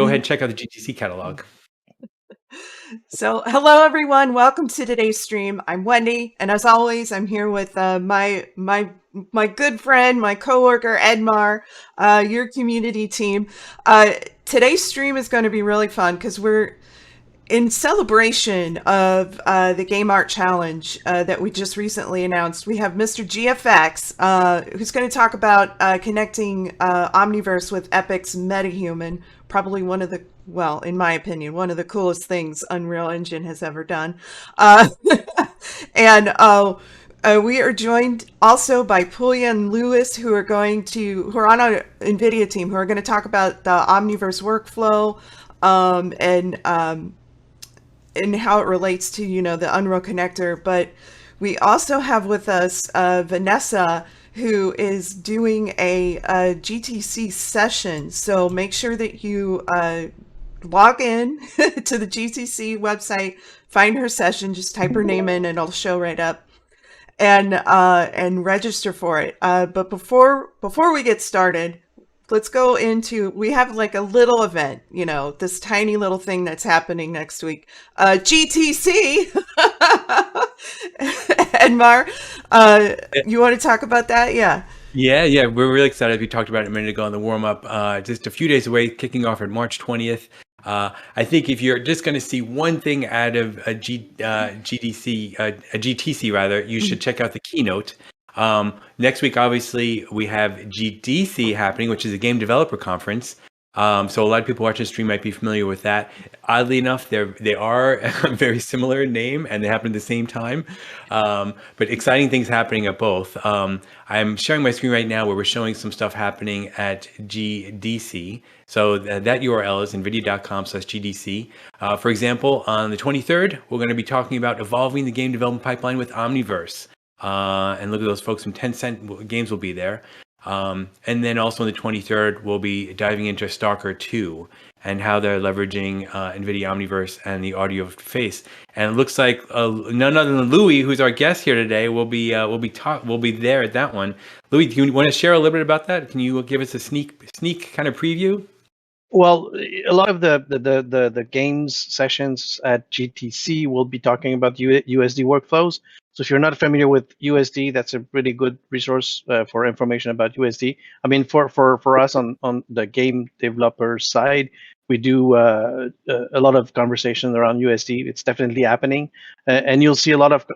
Go ahead and check out the GTC catalog. So, hello everyone. Welcome to today's stream. I'm Wendy, and as always, I'm here with my good friend, my coworker Edmar, your community team. Today's stream is going to be really fun because we're in celebration of the Game Art Challenge that we just recently announced. We have Mr. GFX, who's going to talk about connecting Omniverse with Epic's MetaHuman, probably one of the, well, in my opinion, one of the coolest things Unreal Engine has ever done. And we are joined also by Pooya and Lewis, who are on our NVIDIA team, who are going to talk about the Omniverse workflow and how it relates to, the Unreal connector. But we also have with us Vanessa, who is doing a GTC session. So make sure that you log in to the GTC website, find her session, just type her name in and it'll show right up, and register for it. But before we get started, let's go into, we have like a little event, this tiny little thing that's happening next week. GTC. Edmar, you want to talk about that? Yeah. Yeah. We're really excited. We talked about it a minute ago on the warm-up. Just a few days away, kicking off on March 20th. I think if you're just going to see one thing out of a GTC rather, you should check out the keynote. Next week, obviously, we have GDC happening, which is a game developer conference. So a lot of people watching the stream might be familiar with that. Oddly enough, they are a very similar name and they happen at the same time. But exciting things happening at both. I'm sharing my screen right now where we're showing some stuff happening at GDC. So that URL is nvidia.com/GDC. For example, on the 23rd, we're going to be talking about evolving the game development pipeline with Omniverse. And look at those folks from Tencent Games will be there. And then also on the 23rd, we'll be diving into Stalker 2 and how they're leveraging NVIDIA Omniverse and the Audio2Face. And it looks like none other than Louis, who's our guest here today, will be there at that one. Louis, do you want to share a little bit about that? Can you give us a sneak kind of preview? Well, a lot of the games sessions at GTC will be talking about USD workflows. So if you're not familiar with USD, that's a really good resource for information about USD. I mean, for us on the game developer side, we do a lot of conversation around USD. It's definitely happening. And you'll see a lot of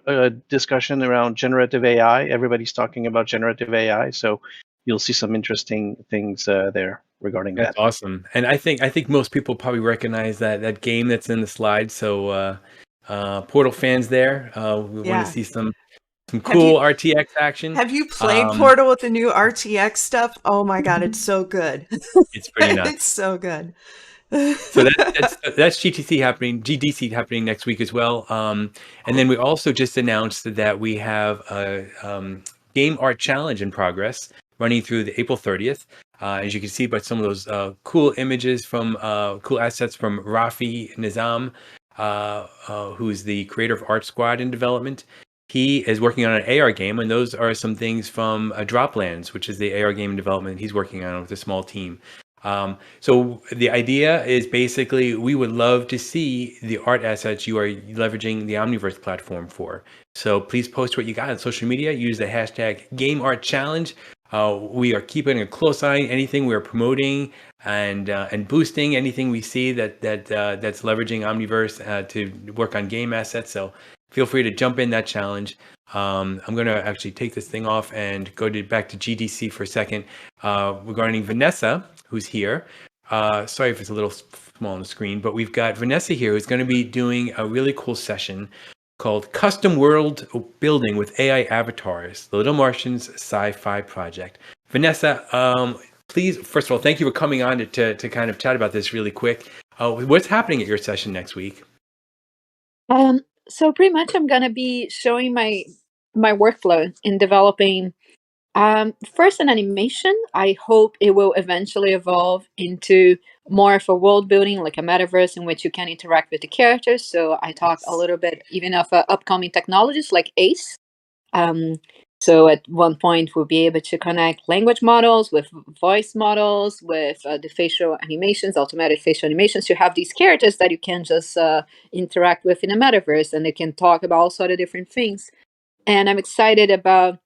discussion around generative AI. Everybody's talking about generative AI. So you'll see some interesting things there regarding that. That's awesome. And I think most people probably recognize that game that's in the slide. So Portal fans there, we want to see some cool RTX action. Have you played Portal with the new RTX stuff? Oh my God, it's so good. It's pretty nuts. It's so good. So that's GDC happening next week as well. And then we also just announced that we have a Game Art Challenge in progress running through the April 30th. As you can see by some of those cool images from cool assets from Rafi Nizam, who's the creator of Art Squad in development. He is working on an AR game, and those are some things from Droplands, which is the AR game in development he's working on with a small team. So the idea is basically we would love to see the art assets you are leveraging the Omniverse platform for. So please post what you got on social media. Use the hashtag GameArtChallenge. We are keeping a close eye on anything we are promoting and boosting anything we see that's leveraging Omniverse to work on game assets. So feel free to jump in that challenge. I'm going to actually take this thing off and go back to GDC for a second regarding Vanessa, who's here. Sorry if it's a little small on the screen, but we've got Vanessa here who's going to be doing a really cool session called Custom World Building with AI Avatars, the Little Martians Sci-Fi Project. Vanessa, please, first of all, thank you for coming on to kind of chat about this really quick. What's happening at your session next week? So pretty much I'm going to be showing my workflow in developing first an animation. I hope it will eventually evolve into more of a world building, like a metaverse in which you can interact with the characters. So I talk a little bit even of upcoming technologies like ACE. So at one point, we'll be able to connect language models with voice models, with the facial animations, automated facial animations, to have these characters that you can just interact with in a metaverse, and they can talk about all sort of different things. And I'm excited about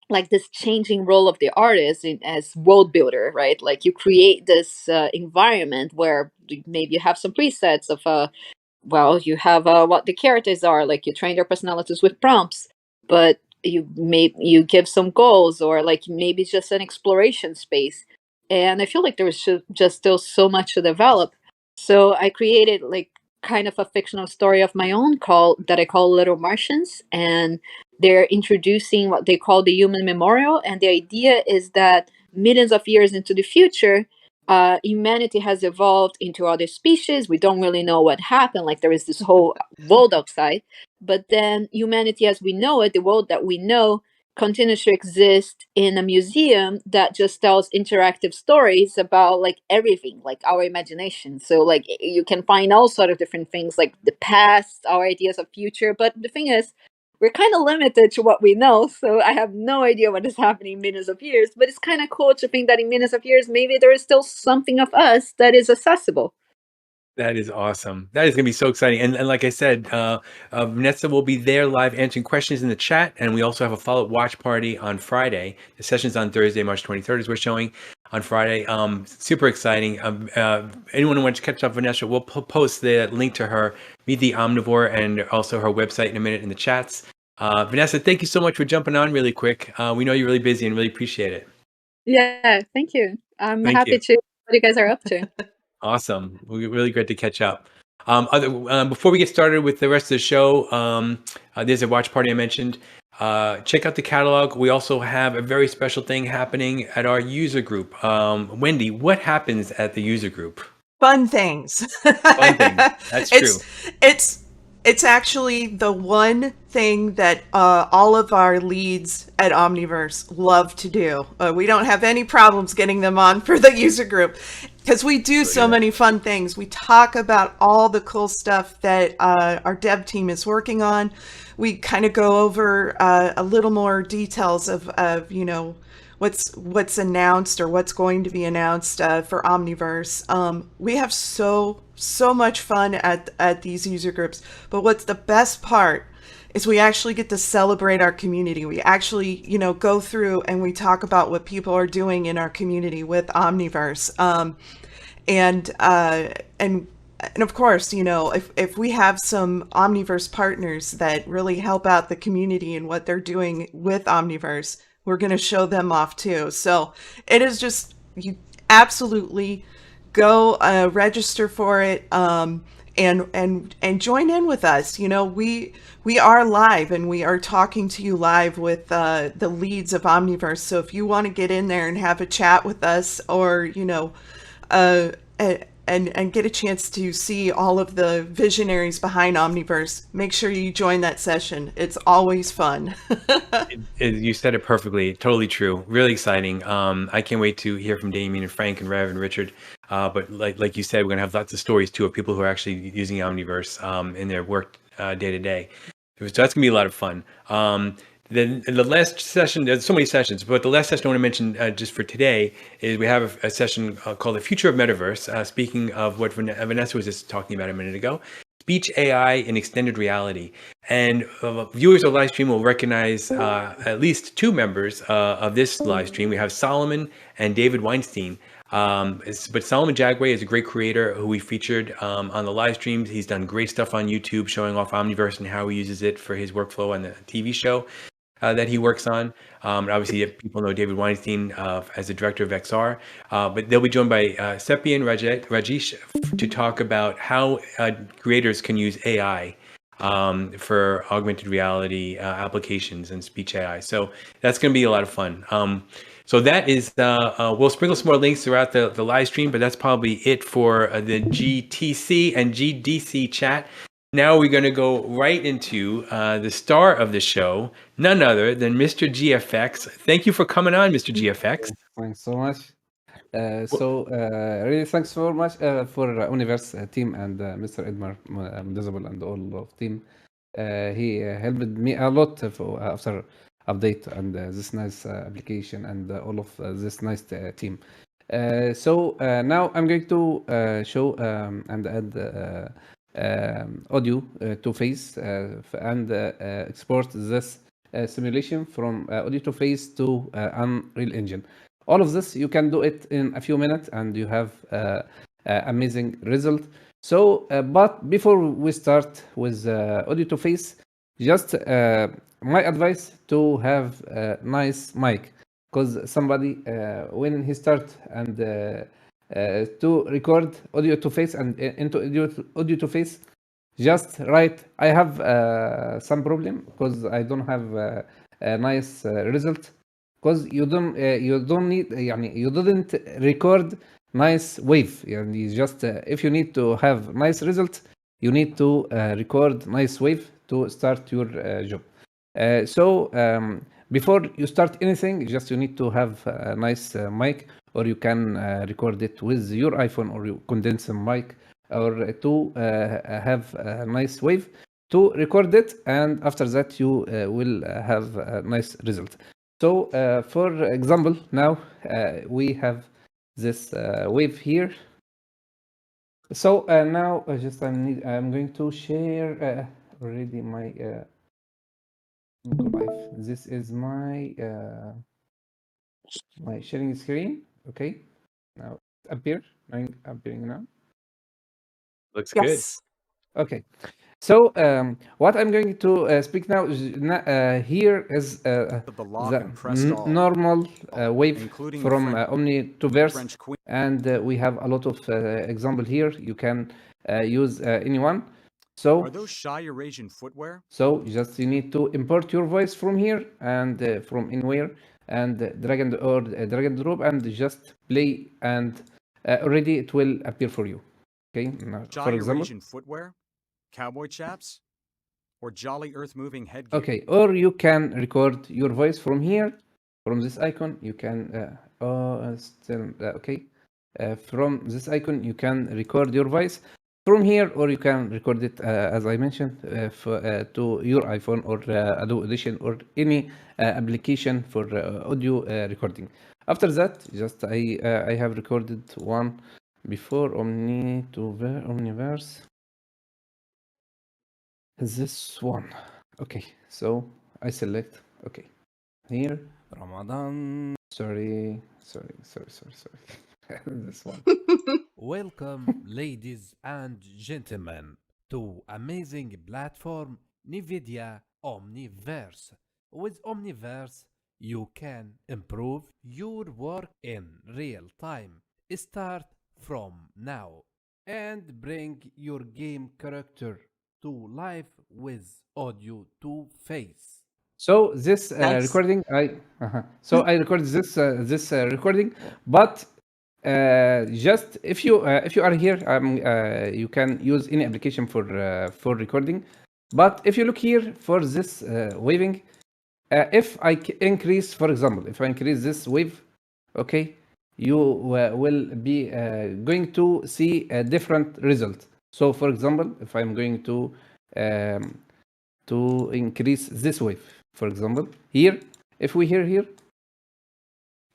like this changing role of the artist as world builder, right? Like you create this environment where maybe you have some presets of well, you have what the characters are, like you train their personalities with prompts, but you give some goals, or like maybe it's just an exploration space. And I feel like there was just still so much to develop. So I created like kind of a fictional story of my own that I call Little Martians, and they're introducing what they call the human memorial. And the idea is that millions of years into the future, humanity has evolved into other species. We don't really know what happened. Like there is this whole world outside, but then humanity as we know it, the world that we know, continues to exist in a museum that just tells interactive stories about like everything, like our imagination. So like you can find all sort of different things, like the past, our ideas of future. But the thing is, we're kind of limited to what we know. So I have no idea what is happening in millions of years, but it's kind of cool to think that in millions of years, maybe there is still something of us that is accessible. That is awesome. That is going to be so exciting. And like I said, Vanessa will be there live answering questions in the chat. And we also have a follow-up watch party on Friday. The session's on Thursday, March 23rd, as we're showing on Friday. Super exciting. Anyone who wants to catch up with Vanessa, we'll post the link to her, Meet the Omnivore, and also her website in a minute in the chats. Vanessa, thank you so much for jumping on really quick. We know you're really busy and really appreciate it. Yeah, thank you. I'm Thank happy you. to what you guys are up to. Awesome. Really great to catch up. Before we get started with the rest of the show, there's a watch party I mentioned. Check out the catalog. We also have a very special thing happening at our user group. Wendy, what happens at the user group? Fun things. Fun things. That's true. It's actually the one thing that all of our leads at Omniverse love to do. We don't have any problems getting them on for the user group because we do so many fun things. We talk about all the cool stuff that our dev team is working on. We kind of go over a little more details of you know, what's announced or what's going to be announced for Omniverse. We have so much fun at these user groups, but what's the best part is we actually get to celebrate our community. We actually, you know, go through and we talk about what people are doing in our community with Omniverse. And of course, you know, if we have some Omniverse partners that really help out the community and what they're doing with Omniverse, we're going to show them off too. So it is just, you absolutely go register for it and join in with us. You know, we are live and we are talking to you live with the leads of Omniverse. So if you want to get in there and have a chat with us, or, you know, and get a chance to see all of the visionaries behind Omniverse, make sure you join that session. It's always fun. You said it perfectly. Totally true. Really exciting. I can't wait to hear from Damien and Frank and Rev and Richard. But like you said, we're going to have lots of stories too of people who are actually using Omniverse in their work day to day. So that's going to be a lot of fun. Then the last session, there's so many sessions, but the last session I want to mention just for today is we have a session called The Future of Metaverse. Speaking of what Vanessa was just talking about a minute ago, speech AI in extended reality. And viewers of live stream will recognize at least two members of this live stream. We have Solomon and David Weinstein. But Solomon Jagway is a great creator who we featured on the live streams. He's done great stuff on YouTube showing off Omniverse and how he uses it for his workflow on the TV show that he works on. Obviously, people know David Weinstein as the director of XR, but they'll be joined by Sepi and Rajesh to talk about how creators can use AI for augmented reality applications and speech AI. So that's going to be a lot of fun. So that is, we'll sprinkle some more links throughout the live stream, but that's probably it for the GTC and GDC chat. Now we're going to go right into the star of the show, none other than Mr. GFX. Thank you for coming on, Mr. GFX. Thanks so much. Really thanks so much for Omniverse team and Mr. Edmar Invisible and all of team. He helped me a lot after update and this nice application and all of this nice team. So now I'm going to show and add audio to face and export this simulation from Audio2Face to Unreal Engine. All of this, you can do it in a few minutes and you have amazing result. So, but before we start with Audio2Face, just my advice to have a nice mic, because somebody when he start and to record Audio2Face and into Audio2Face, just write I have some problem because I don't have a nice result, because you don't need يعني you didn't record nice wave. يعني just if you need to have nice result, you need to record nice wave to start your job. So before you start anything, just you need to have a nice mic, or you can record it with your iPhone or your condenser mic, or to have a nice wave to record it, and after that you will have a nice result. So for example, now we have this wave here. So now I'm going to share already my Google Live. This is my my sharing screen. Okay, now appearing now. Looks Yes. Okay, so what I'm going to speak now is here is the lock the and pressed all, normal wave including from French Omniverse, Queen. and we have a lot of example here. You can use anyone. So Are those shy Eurasian footwear? so just you need to import your voice from here and from anywhere, and drag and drop and just play, and already it will appear for you. Okay, now, Shy for example. Eurasian footwear? Cowboy chaps? Or jolly earth-moving headgear? Okay, or you can record your voice from here, from this icon. You can okay, from this icon you can record your voice from here, or you can record it as I mentioned to your iPhone or Adobe Audition or any application for audio recording. After that, just I have recorded one before Omniverse. This one. Okay, so I select, okay, here, Ramadan. Sorry. This one. Welcome, ladies and gentlemen, to amazing platform NVIDIA Omniverse. With Omniverse, you can improve your work in real time. Start from now and bring your game character to life with Audio2Face. So this Nice. recording, I recorded this recording, but just if you are here, you can use any application for recording. But if you look here for this waving, if I increase, for example, if I increase this wave, okay, you will be going to see a different result. So, for example, if I'm going to increase this wave, for example, here, if we hear here,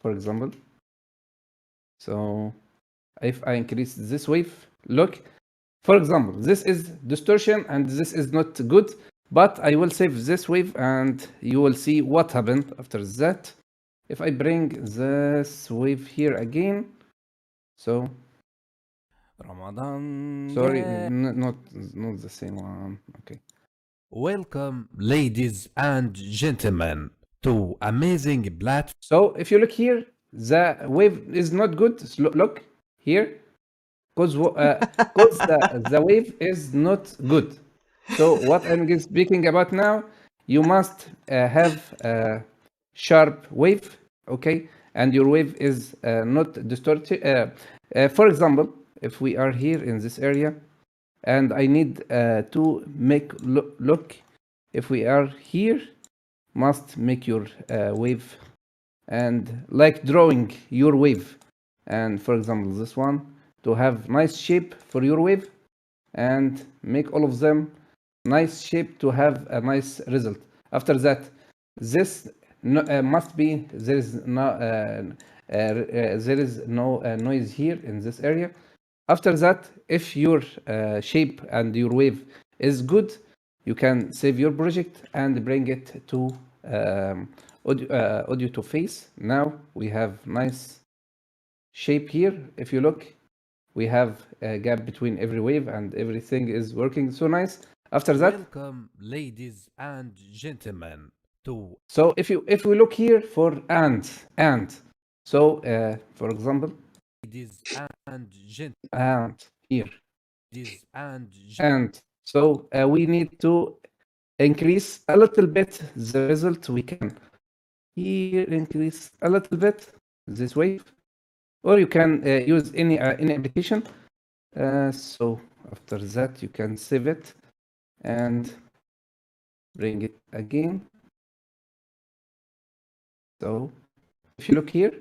for example, so if I increase this wave, look, for example, this is distortion and this is not good, but I will save this wave and you will see what happened after that. If I bring this wave here again, so Ramadan. sorry, Yeah. not the same one. Okay. Welcome, ladies and gentlemen, to amazing platform. So if you look here, the wave is not good. Look here, because the wave is not good. So what I'm speaking about now, you must have a sharp wave, okay, and your wave is not distorted. For example, if we are here in this area, and I need to make look, if we are here, must make your wave, and like drawing your wave, and for example this one, to have nice shape for your wave, and make all of them nice shape to have a nice result. After that, this must be there is no noise here in this area. After that, if your shape and your wave is good, you can save your project and bring it to Audio2Face. Now we have nice shape here. If you look, we have a gap between every wave and everything is working so nice. After that, Welcome, ladies and gentlemen, to so if we look here for and, so for example, ladies and gentlemen, and here, ladies and gentlemen. and so we need to increase a little bit the result. We can here increase a little bit this wave, or you can use any application. So after that, you can save it and bring it again. So if you look here,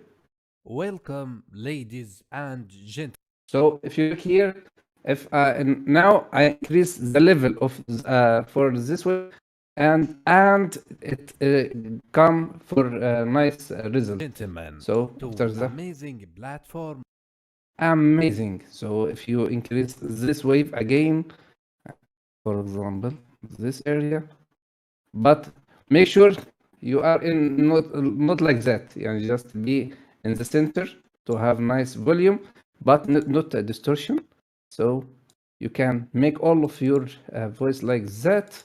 Welcome, ladies and gentlemen. so if you look here, if and now I increase the level of for this wave, and it come for a nice result. Gentlemen, So to after that, amazing platform. amazing. So if you increase this wave again, for example, this area, but make sure you are in not like that. You just be in the center to have nice volume, but not a distortion. So you can make all of your voice like that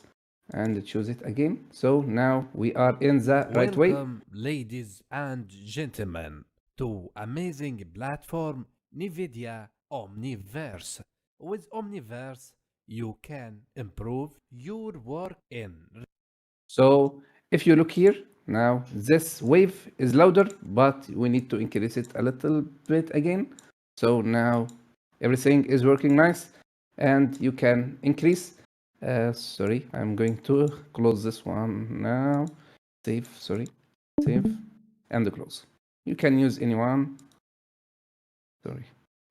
and choose it again. So now we are in the right way. Welcome, ladies and gentlemen, to amazing platform NVIDIA Omniverse. With Omniverse, you can improve your work in. So if you look here, now this wave is louder, but we need to increase it a little bit again. So now everything is working nice, and you can increase. Sorry, I'm going to close this one now. Save, sorry, save, and close. You can use anyone. Sorry.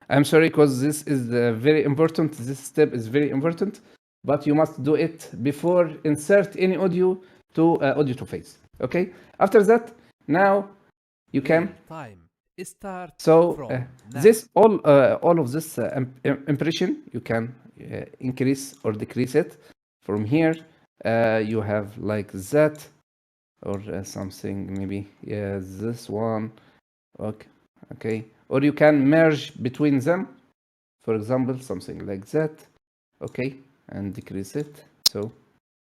I'm sorry because this is very important. This step is very important, but you must do it before insert any audio to Audio2Face. Okay. After that, now you can. Time start So from now. this all of this impression you can increase or decrease it from here. You have like that or something maybe. Yeah, this one. Okay. Okay. Or you can merge between them, for example, something like that. Okay, and decrease it. So,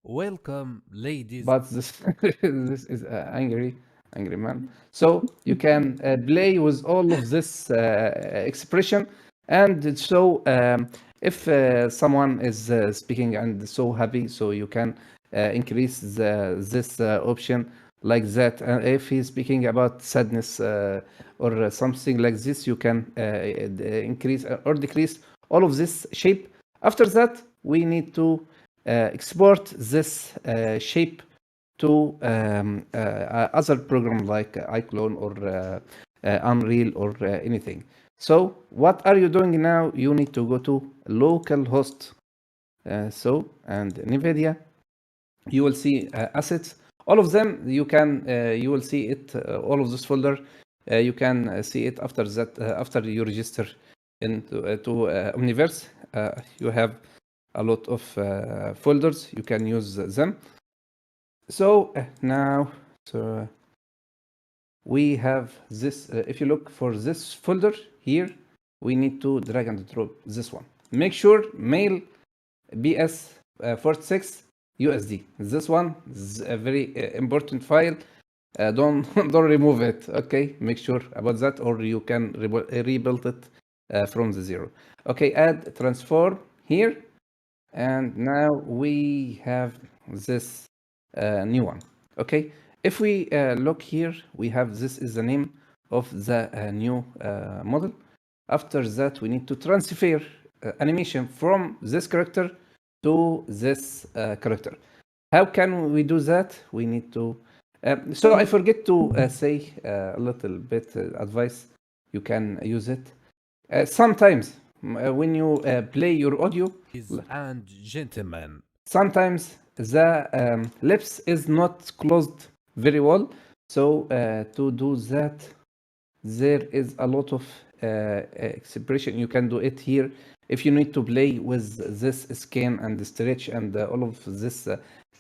Welcome, ladies. but this this is angry man. So you can play with all of this expression, and so if someone is speaking and so happy, so you can increase this option like that. And if he's speaking about sadness or something like this, you can increase or decrease all of this shape. After that, we need to export this shape to other program like iClone or Unreal or anything. So what are you doing now? You need to go to local host. So and NVIDIA, you will see assets. All of them you can you will see it. All of this folder you can see it after that. After you register into Omniverse, you have a lot of folders. You can use them. So now, so we have this. If you look for this folder here, we need to drag and drop this one. Make sure mail BS 46 USD. This one is a very important file. Don't remove it. Okay, make sure about that, or you can rebuild it from the zero. Okay, add transform here, and now we have this new one. Okay, if we look here, we have this is the name of the new model. After that, we need to transfer animation from this character to this character. How can we do that? We need to. So I forget to say a little bit advice. You can use it. Sometimes when you play your audio, Ladies and gentlemen, sometimes the lips is not closed very well. So to do that, there is a lot of expression. You can do it here. If you need to play with this scan and stretch and all of this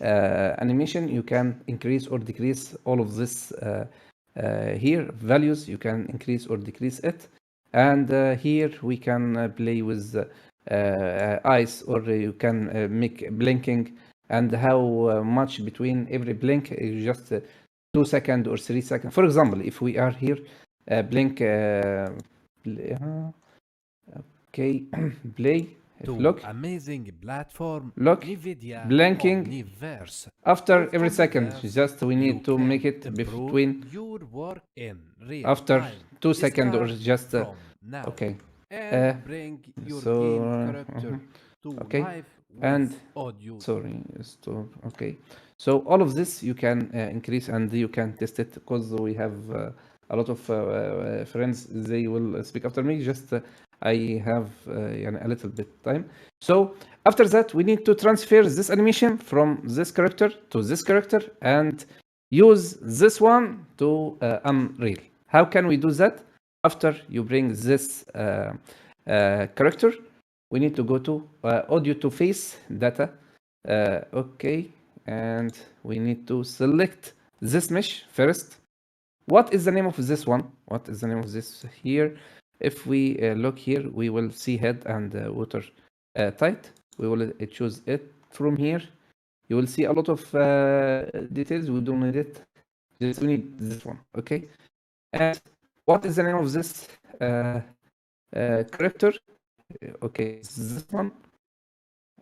animation, you can increase or decrease all of this here values. You can increase or decrease it. And here we can play with eyes, or you can make blinking, and how much between every blink is just 2 seconds or 3 seconds. For example, if we are here, blink, okay, play. Look, amazing platform look, NVIDIA blinking Omniverse. after With every second. Omniverse, Just we you need to can make it improve between your work in real after time. 2 seconds or Start just from now okay. and bring your game character to okay. life with And audio. sorry, stop. Okay, so all of this you can increase, and you can test it, because we have a lot of friends. They will speak after me. Just I have a little bit time. So after that, we need to transfer this animation from this character to this character and use this one to Unreal. How can we do that? After you bring this character, we need to go to Audio2Face data. Okay, and we need to select this mesh first. What is the name of this one? What is the name of this here? If we look here, we will see head and water tight. We will choose it from here. You will see a lot of details. We don't need it. Just we need this one. Okay. And what is the name of this character? Okay, this one.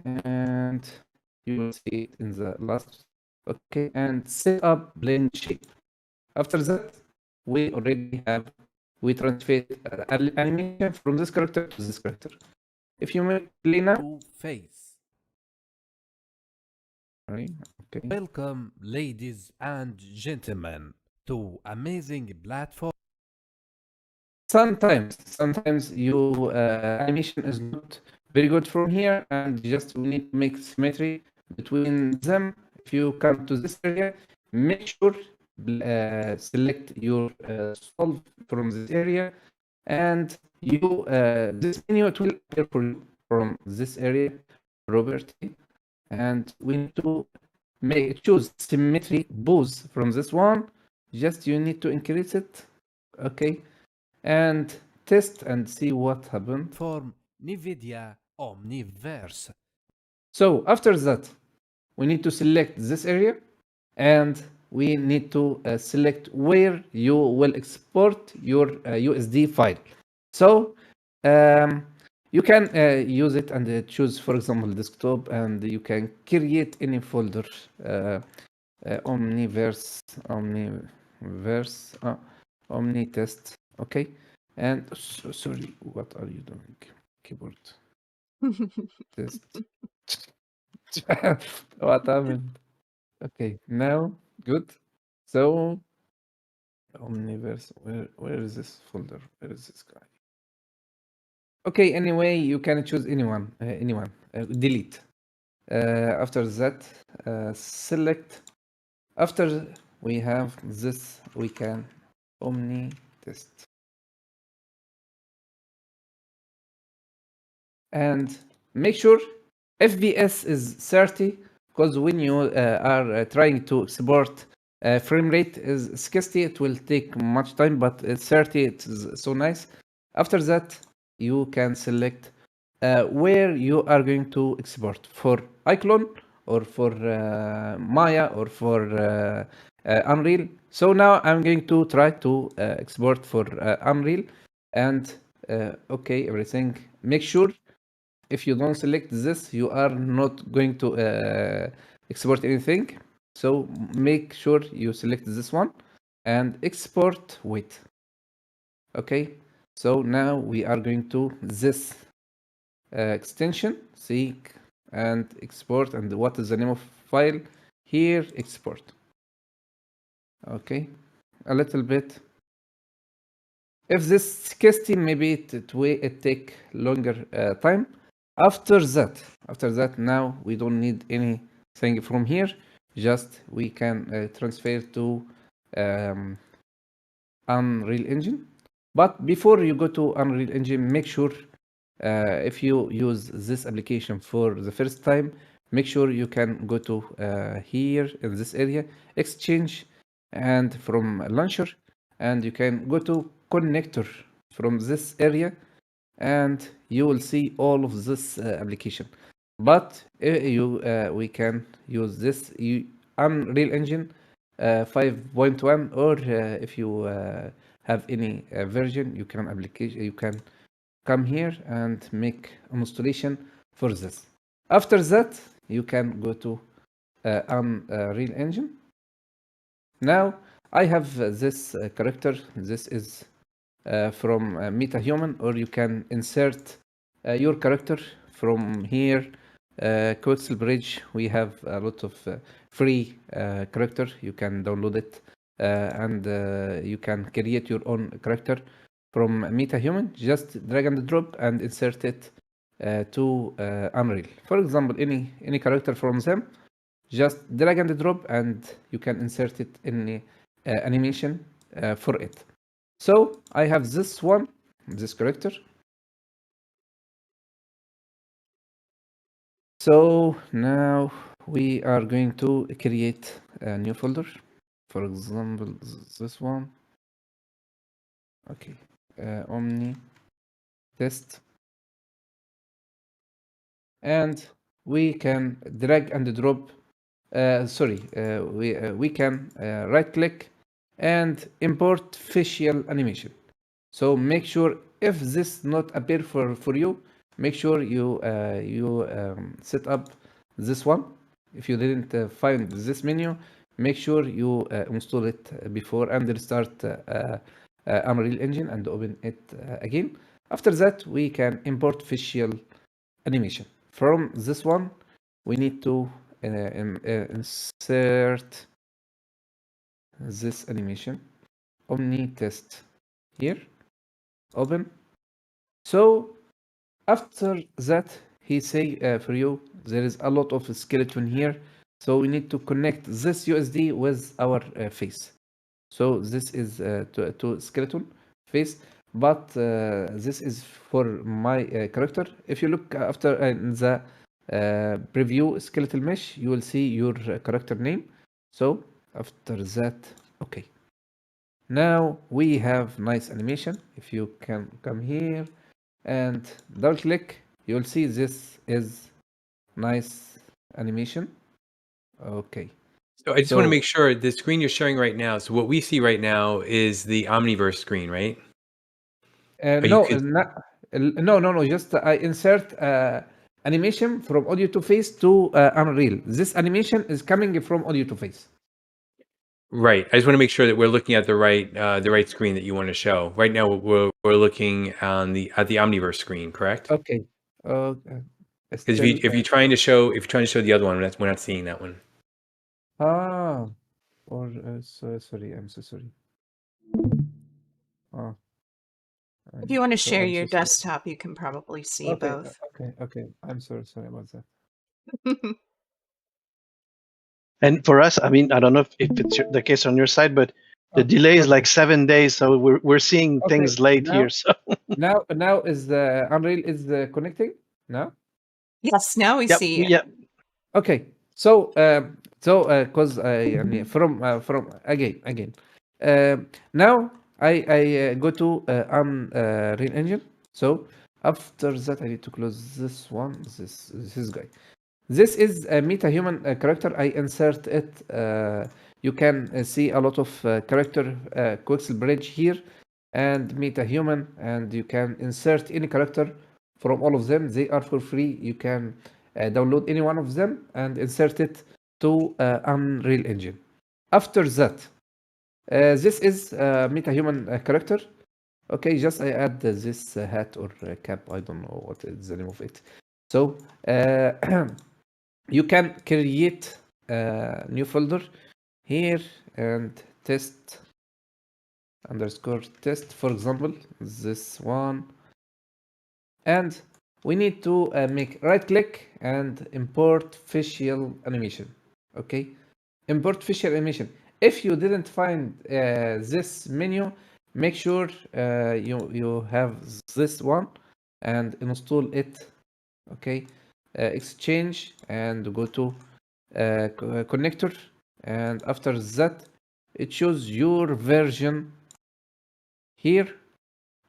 And you will see it in the last. Okay, and set up blend shape. After that, we already have, we transfer animation from this character to this character. If you make play now, To face. okay. Welcome, ladies and gentlemen, to amazing platform. Sometimes you animation is not very good from here, and just we need to make symmetry between them. If you come to this area, make sure select your solve from this area, and you this menu, it will appear for you from this area, property, and we need to choose symmetry pose from this one. Just you need to increase it, okay, and test and see what happened. From NVIDIA Omniverse. So after that, we need to select this area, and we need to select where you will export your USD file. So you can use it and choose, for example, desktop, and you can create any folder. Omniverse, Omnitest. Okay. And sorry, what are you doing? Keyboard test. What happened? Okay, now good. So Omniverse, where is this folder? Where is this guy? Okay, anyway, you can choose anyone, delete. After that, select. After we have this, we can Omni test. And make sure FPS is 30, because when you are trying to export frame rate is 60, it will take much time, but 30, it is so nice. After that, you can select where you are going to export, for iClone or for Maya or for Unreal. So now I'm going to try to export for Unreal, and okay, everything. Make sure if you don't select this, you are not going to export anything. So make sure you select this one and export with. Okay, so now we are going to this extension, seek and export, and what is the name of file here? Export. Okay, a little bit. If this 60, maybe it take longer time. After that, now we don't need anything from here. Just we can transfer to Unreal Engine. But before you go to Unreal Engine, make sure if you use this application for the first time, make sure you can go to here in this area, Exchange, and from Launcher, and you can go to Connector from this area, and you will see all of this application. But we can use this Unreal Engine 5.1, or if you have any version, you can come here and make installation for this. After that, you can go to Unreal Engine. Now I have this character. This is from MetaHuman, or you can insert your character from here. Quetzal Bridge, we have a lot of free character. You can download it and you can create your own character from MetaHuman. Just drag and drop and insert it to Unreal. For example, any character from them, just drag and drop and you can insert it in animation for it. So I have this one, this character. So now we are going to create a new folder. For example, this one. Okay, Omni test. And we can drag and drop. We can right click and import facial animation. So make sure if this not appear for you, make sure you set up this one. If you didn't find this menu, make sure you install it before and restart Unreal Engine and open it again. After that, we can import facial animation. From this one, we need to insert this animation, Omni test here, open. So after that, he say for you, there is a lot of skeleton here. So we need to connect this USD with our face. So this is to skeleton face, but this is for my character. If you look after in the preview skeletal mesh, you will see your character name. So after that, okay. Now we have nice animation. If you can come here and double click, you'll see this is nice animation. Okay. So I just want to make sure the screen you're showing right now. So what we see right now is the Omniverse screen, right? No, just I insert animation from Audio2Face to Unreal. This animation is coming from Audio2Face. Right. I just want to make sure that we're looking at the right screen that you want to show. Right now, we're looking at the Omniverse screen, correct? Okay. Because if you're trying to show the other one, we're not seeing that one. Sorry, I'm so sorry. If you want to share your desktop, you can probably see both. Okay. I'm sorry about that. And for us, I mean, I don't know if it's the case on your side, but the delay is like 7 days, so we're seeing things late here. So now is the Unreal is connecting now? Yes, now we see you. Yeah. Okay. So because from again. Now I go to Unreal Engine. So after that, I need to close this one. This guy. This is a MetaHuman character. I insert it. You can see a lot of character Quetzal Bridge here and MetaHuman, and you can insert any character from all of them. They are for free. You can download any one of them and insert it to Unreal Engine. After that, this is MetaHuman character. Okay, just I add this hat or cap. I don't know what is the name of it. So you can create a new folder here and test _test, for example, this one. And we need to make right click and import facial animation. Okay, import facial animation. If you didn't find this menu, make sure you have this one and install it. Okay, exchange and go to connector, and after that choose your version here.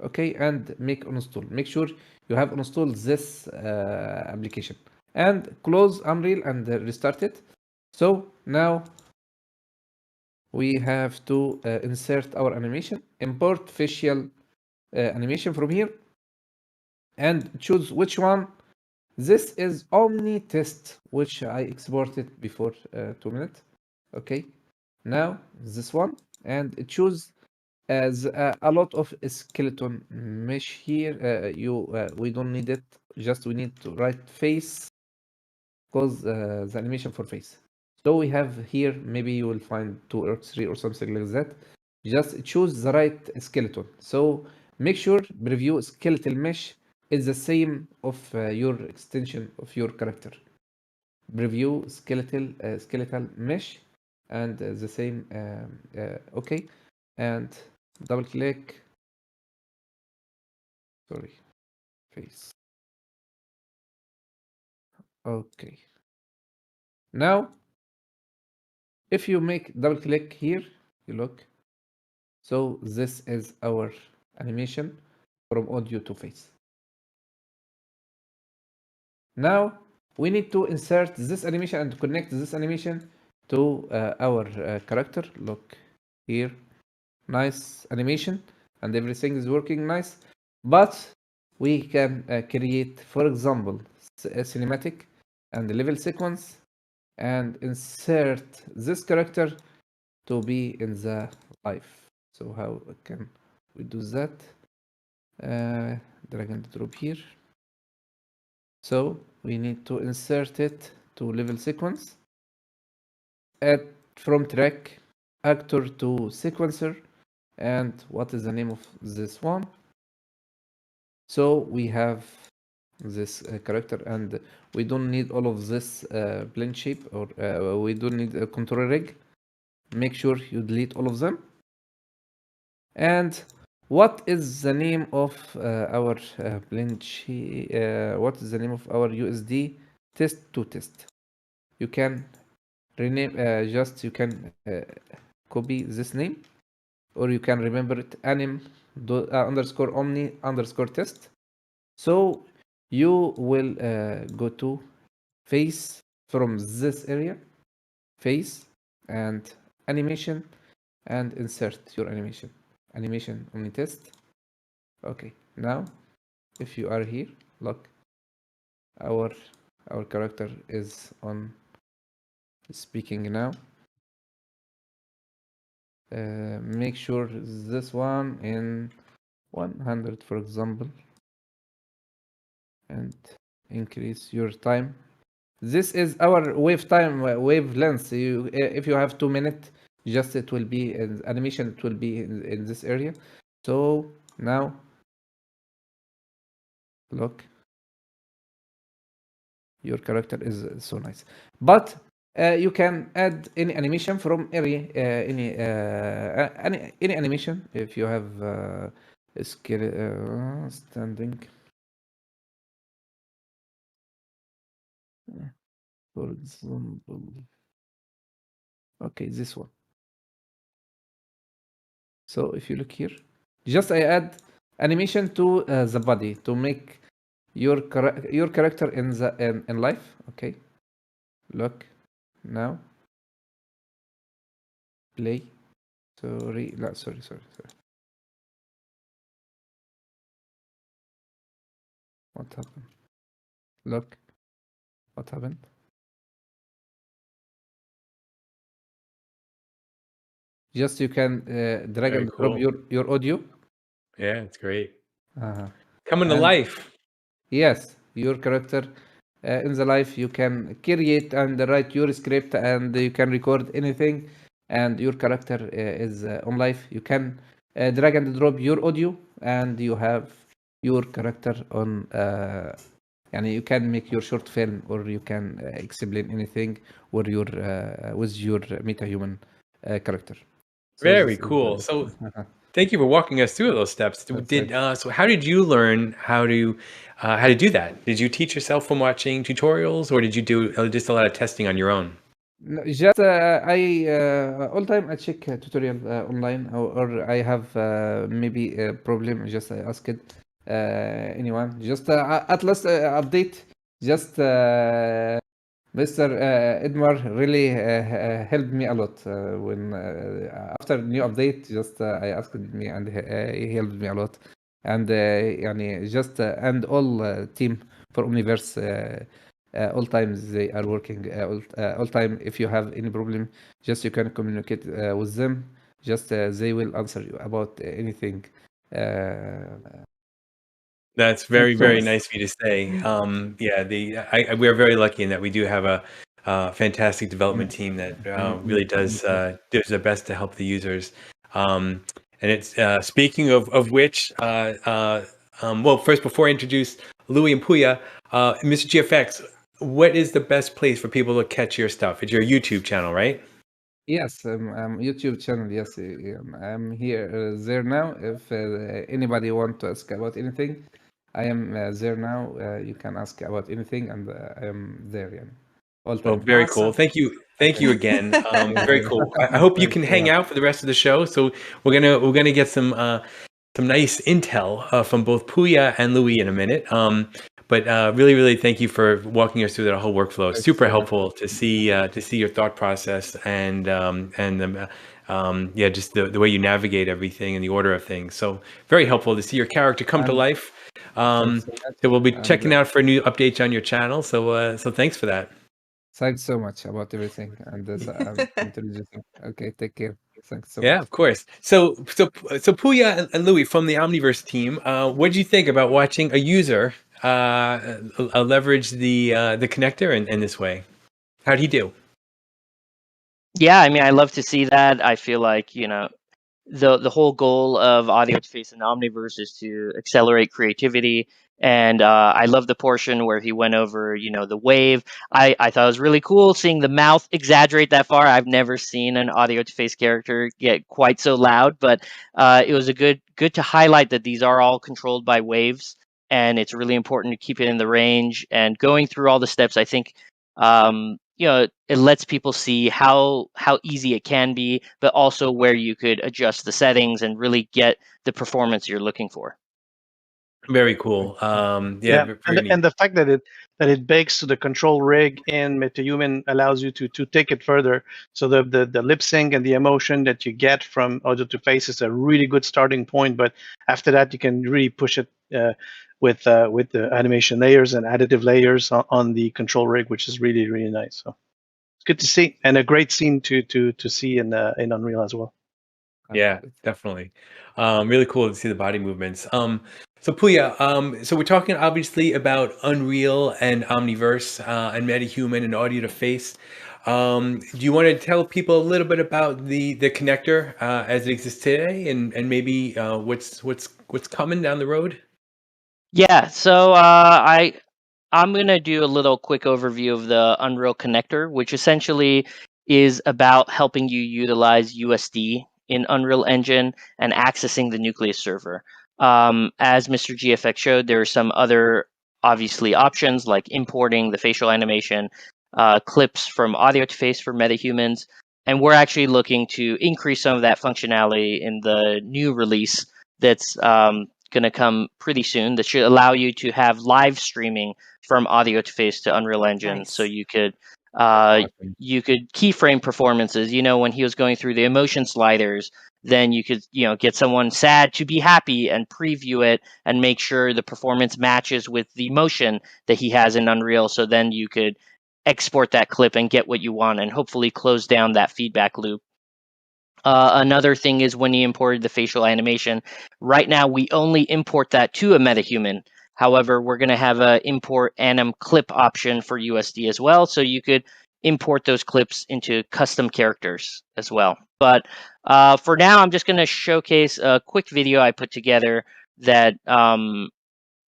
Okay, and make install. Make sure you have installed this application and close Unreal and restart it. So now we have to insert our animation, import facial animation from here, and choose which one. This is Omni test, which I exported before 2 minutes. Okay, now this one, and choose as a lot of skeleton mesh here. We don't need it. Just we need to write face because the animation for face. So we have here, maybe you will find 2 or 3 or something like that. Just choose the right skeleton. So make sure preview skeletal mesh is the same of your extension of your character. Preview skeletal mesh and the same. Okay, and double click. Sorry, face. Okay. Now, if you make double click here, you look. So this is our animation from audio to face. Now we need to insert this animation and connect this animation to our character. Look here, nice animation and everything is working nice. But we can create, for example, a cinematic and a level sequence and insert this character to be in the life. So how can we do that? Drag and drop here. So we need to insert it to level sequence. Add from track, actor to sequencer, and what is the name of this one? So we have this character, and we don't need all of this blend shape, or we don't need a control rig. Make sure you delete all of them. And what is the name of our blend shape? What is the name of our USD test to test? You can rename, just you can copy this name, or you can remember it, anim underscore omni underscore test. So you will go to face from this area, face and animation, and insert your animation omni test. Okay, now if you are here, look, our character is on speaking now. Make sure this one in 100, for example, and increase your time. This is our wavelength. If you have 2 minutes, just it will be in animation. It will be in this area. So now, look, your character is so nice. But you can add any animation from any animation if you have a skill standing. For example, okay, this one. So if you look here, just I add animation to the body to make your character in the in life. Okay, look now. Play. Sorry, no, sorry. What happened? Look, what happened? Just you can drag Very and drop cool. your audio. Yeah, it's great. Uh-huh. Coming to And life. yes, your character in the life, you can create and write your script, and you can record anything, and your character is on life. You can drag and drop your audio, and you have your character on. And you can make your short film, or you can explain anything with your MetaHuman character. So Very this is cool. So thank you for walking us through those steps. So how did you learn how to do that? Did you teach yourself from watching tutorials, or did you do just a lot of testing on your own? No, just I all time I check tutorial online, or I have maybe a problem. Just I ask it anyone. Just at last update. Just Mr. Edmar really helped me a lot when after new update. Just I asked me, and he helped me a lot. And يعني just and all team for Omniverse. All times they are working all time. If you have any problem, just you can communicate with them. Just they will answer you about anything. That's very, Thanks so very much. nice of you to say. Yeah, we are very lucky in that we do have a fantastic development team that really does their best to help the users. And it's speaking of which, well, first before I introduce Louis and Pooya, Mr. GFX, what is the best place for people to catch your stuff? It's your YouTube channel, right? Yes, YouTube channel. Yes, I'm here there now. If anybody want to ask about anything, I am there now. You can ask about anything, and I am there. Yeah, all Well, time. very cool. Awesome. Thank you again. Very cool. I hope you Thanks can so hang much. out for the rest of the show. So we're gonna get some nice intel from both Pooya and Louis in a minute. But really, really thank you for walking us through that whole workflow. Thanks Super so much. helpful to see your thought process yeah, just the way you navigate everything and the order of things. So very helpful to see your character come to And life. So thanks so much. we'll be And checking out for new updates on your channel. So thanks for that. thanks so much about everything and this introducing. Okay, take care. Thanks so Yeah, much. of course. So Pooya and Louis from the Omniverse team, what did you think about watching a user leverage the connector in this way? How'd he do? Yeah, I mean, I love to see that. I feel like, the whole goal of Audio2Face and Omniverse is to accelerate creativity. And I love the portion where he went over, the wave. I thought it was really cool seeing the mouth exaggerate that far. I've never seen an Audio2Face character get quite so loud, but it was a good to highlight that these are all controlled by waves, and it's really important to keep it in the range. And going through all the steps, I think it lets people see how easy it can be, but also where you could adjust the settings and really get the performance you're looking for. Very cool. Yeah, very neat. And the fact that it bakes to the control rig in MetaHuman allows you to take it further. So the lip sync and the emotion that you get from Audio2Face is a really good starting point. But after that, you can really push it with the animation layers and additive layers on the control rig, which is really, really nice. So it's good to see, and a great scene to see in Unreal as well. Yeah, definitely. Really cool to see the body movements. So Pooya, so we're talking obviously about Unreal and Omniverse and MetaHuman and Audio2Face. Do you want to tell people a little bit about the connector as it exists today, and maybe what's coming down the road? Yeah, so I'm gonna do a little quick overview of the Unreal connector, which essentially is about helping you utilize USD in Unreal Engine and accessing the Nucleus server. As Mr. GFX showed, there are some other obviously options like importing the facial animation, clips from Audio2Face for MetaHumans, and we're actually looking to increase some of that functionality in the new release that's going to come pretty soon. That should allow you to have live streaming from Audio2Face to Unreal Engine, so Nice. you could Awesome. keyframe performances. When he was going through the emotion sliders, then you could get someone sad to be happy and preview it and make sure the performance matches with the emotion that he has in Unreal. So then you could export that clip and get what you want, and hopefully close down that feedback loop. Another thing is when you imported the facial animation. Right now, we only import that to a MetaHuman. However, we're going to have a import anim clip option for USD as well, so you could import those clips into custom characters as well. But for now, I'm just going to showcase a quick video I put together that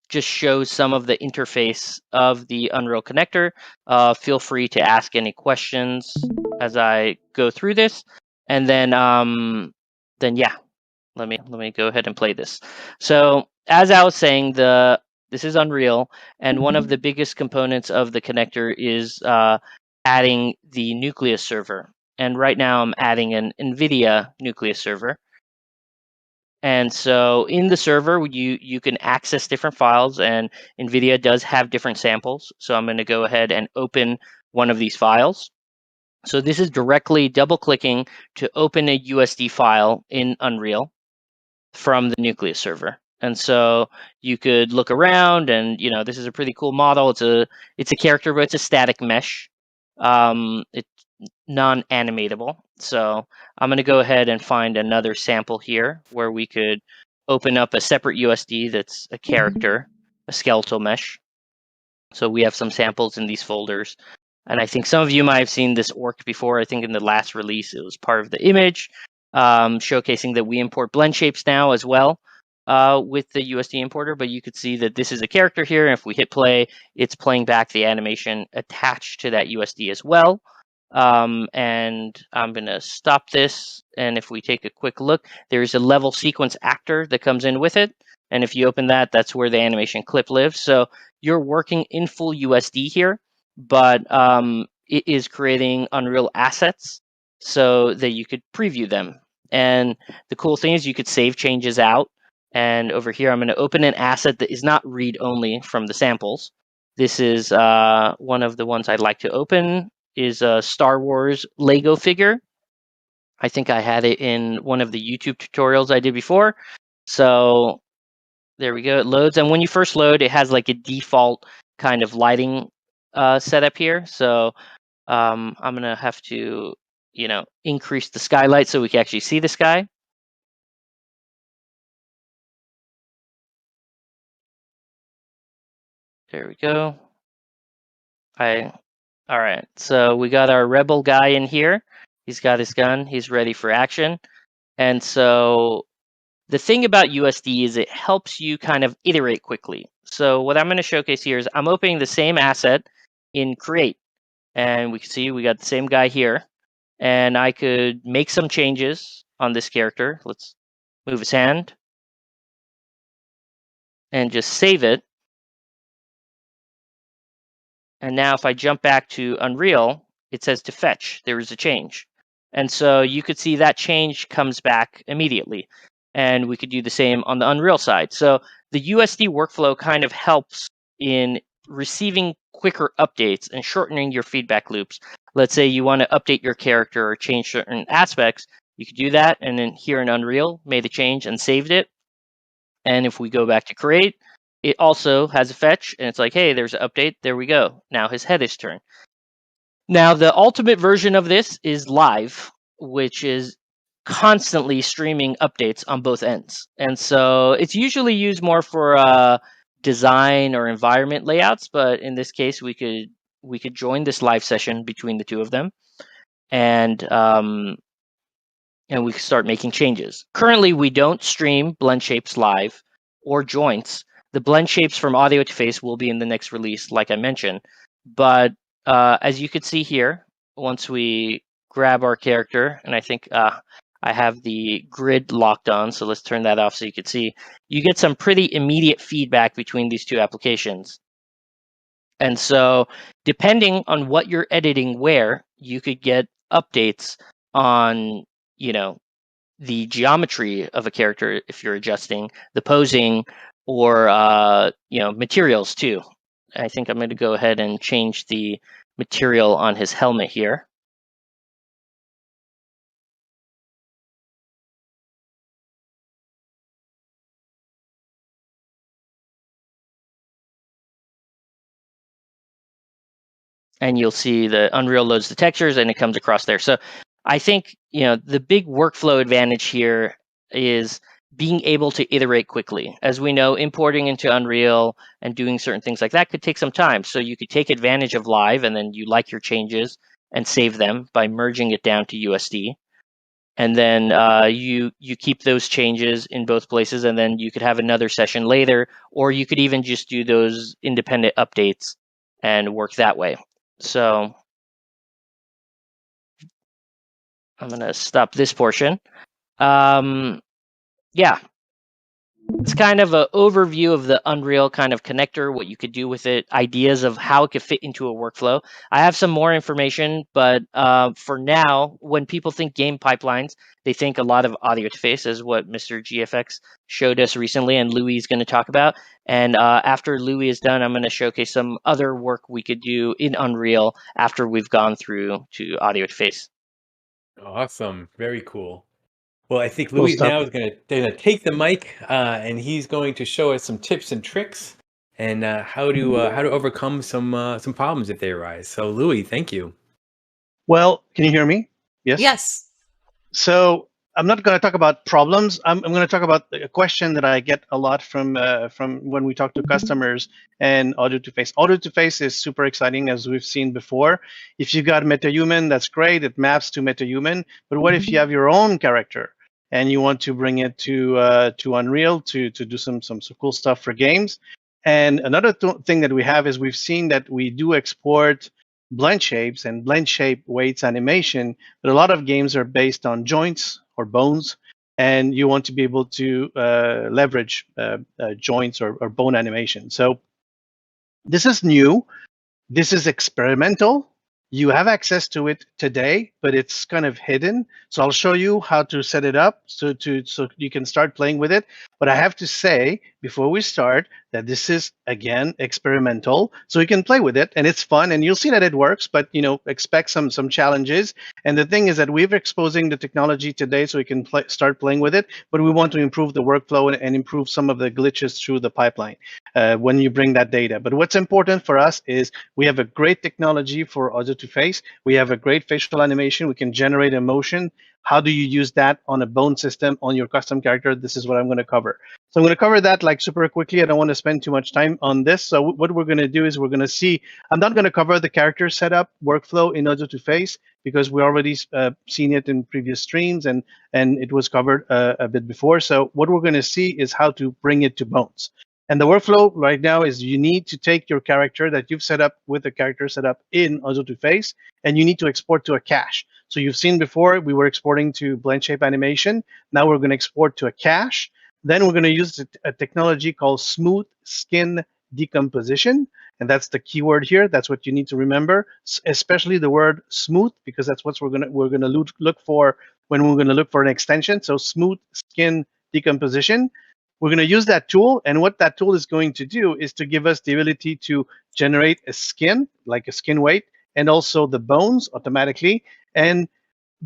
just shows some of the interface of the Unreal connector. Feel free to ask any questions as I go through this. And then yeah, let me go ahead and play this. So as I was saying, this is Unreal, and one of the biggest components of the connector is adding the Nucleus server. And right now I'm adding an NVIDIA Nucleus server. And so in the server, you can access different files, and NVIDIA does have different samples. So I'm going to go ahead and open one of these files. So this is directly double-clicking to open a USD file in Unreal from the Nucleus server. And so you could look around, and this is a pretty cool model. It's a character, but it's a static mesh. It's non-animatable. So I'm going to go ahead and find another sample here where we could open up a separate USD that's a character, a skeletal mesh. So we have some samples in these folders. And I think some of you might have seen this orc before. I think in the last release, it was part of the image, showcasing that we import blend shapes now as well with the USD importer. But you could see that this is a character here. And if we hit play, it's playing back the animation attached to that USD as well. And I'm going to stop this. And if we take a quick look, there's a level sequence actor that comes in with it. And if you open that, that's where the animation clip lives. So you're working in full USD here, but it is creating Unreal assets so that you could preview them. And the cool thing is you could save changes out. And over here, I'm going to open an asset that is not read-only from the samples. This is one of the ones I'd like to open, is a Star Wars Lego figure. I think I had it in one of the YouTube tutorials I did before. So there we go. It loads, and when you first load, it has like a default kind of lighting setup here. So I'm gonna have to, increase the skylight so we can actually see the sky. There we go. All right. So we got our rebel guy in here. He's got his gun. He's ready for action. And so the thing about USD is it helps you kind of iterate quickly. So what I'm going to showcase here is I'm opening the same asset in Create. And we can see we got the same guy here. And I could make some changes on this character. Let's move his hand. And just save it. And now if I jump back to Unreal, it says to fetch. There is a change. And so you could see that change comes back immediately. And we could do the same on the Unreal side. So the USD workflow kind of helps in receiving quicker updates and shortening your feedback loops. Let's say you want to update your character or change certain aspects. You could do that. And then here in Unreal, made the change and saved it. And if we go back to create, it also has a fetch. And it's like, hey, there's an update. There we go. Now his head is turned. Now, the ultimate version of this is live, which is constantly streaming updates on both ends. And so it's usually used more for design or environment layouts, but in this case, we could join this live session between the two of them, and we can start making changes. Currently, we don't stream blend shapes live or joints. The blend shapes from Audio2Face will be in the next release, like I mentioned, but as you could see here, once we grab our character, and I think I have the grid locked on, so let's turn that off so you can see, you get some pretty immediate feedback between these two applications. And so depending on what you're editing where, you could get updates on, the geometry of a character if you're adjusting, the posing, or, materials too. I think I'm going to go ahead and change the material on his helmet here. And you'll see the Unreal loads the textures and it comes across there. So I think, the big workflow advantage here is being able to iterate quickly. As we know, importing into Unreal and doing certain things like that could take some time. So you could take advantage of live and then you like your changes and save them by merging it down to USD. And then you keep those changes in both places, and then you could have another session later, or you could even just do those independent updates and work that way. So I'm going to stop this portion. Yeah, it's kind of an overview of the Unreal kind of connector, what you could do with it, ideas of how it could fit into a workflow. I have some more information, but for now, when people think game pipelines, they think a lot of Audio2Face, as what Mr. GFX showed us recently, and Louis is going to talk about. And after Louis is done, I'm going to showcase some other work we could do in Unreal after we've gone through to Audio2Face. Awesome. Very cool. Well, I think Cool Louis stuff. now is going to take the mic, and he's going to show us some tips and tricks and how to overcome some problems if they arise. So, Louis, thank you. Well, can you hear me? Yes. Yes. So I'm not going to talk about problems. I'm going to talk about a question that I get a lot from when we talk to customers and Audio2Face. Audio2Face is super exciting, as we've seen before. If you got MetaHuman, that's great. It maps to MetaHuman. But what if you have your own character and you want to bring it to Unreal to do some cool stuff for games? And another thing that we have is we've seen that we do export blend shapes and blend shape weights animation, but a lot of games are based on joints or bones, and you want to be able to leverage joints or bone animation. So this is new. This is experimental. You have access to it today, but it's kind of hidden. So I'll show you how to set it up so you can start playing with it. But I have to say before we start that this is again experimental, so you can play with it and it's fun and you'll see that it works. But expect some challenges. And the thing is that we're exposing the technology today so we can start playing with it. But we want to improve the workflow and improve some of the glitches through the pipeline when you bring that data. But what's important for us is we have a great technology for Audio2Face. We have a great facial animation. We can generate emotion. How do you use that on a bone system on your custom character? This is what I'm going to cover. So I'm going to cover that like super quickly. I don't want to spend too much time on this. So what we're going to do is we're going to see, I'm not going to cover the character setup workflow in Audio2Face because we already seen it in previous streams and it was covered a bit before. So what we're going to see is how to bring it to bones. And the workflow right now is you need to take your character that you've set up with the character set up in Audio2Face, and you need to export to a cache. So you've seen before, we were exporting to blend shape animation. Now we're going to export to a cache. Then we're going to use a technology called smooth skin decomposition. And that's the keyword here. That's what you need to remember, especially the word smooth, because that's what we're going to look for when we're going to look for an extension. So smooth skin decomposition. We're going to use that tool, and what that tool is going to do is to give us the ability to generate a skin, like a skin weight, and also the bones automatically. And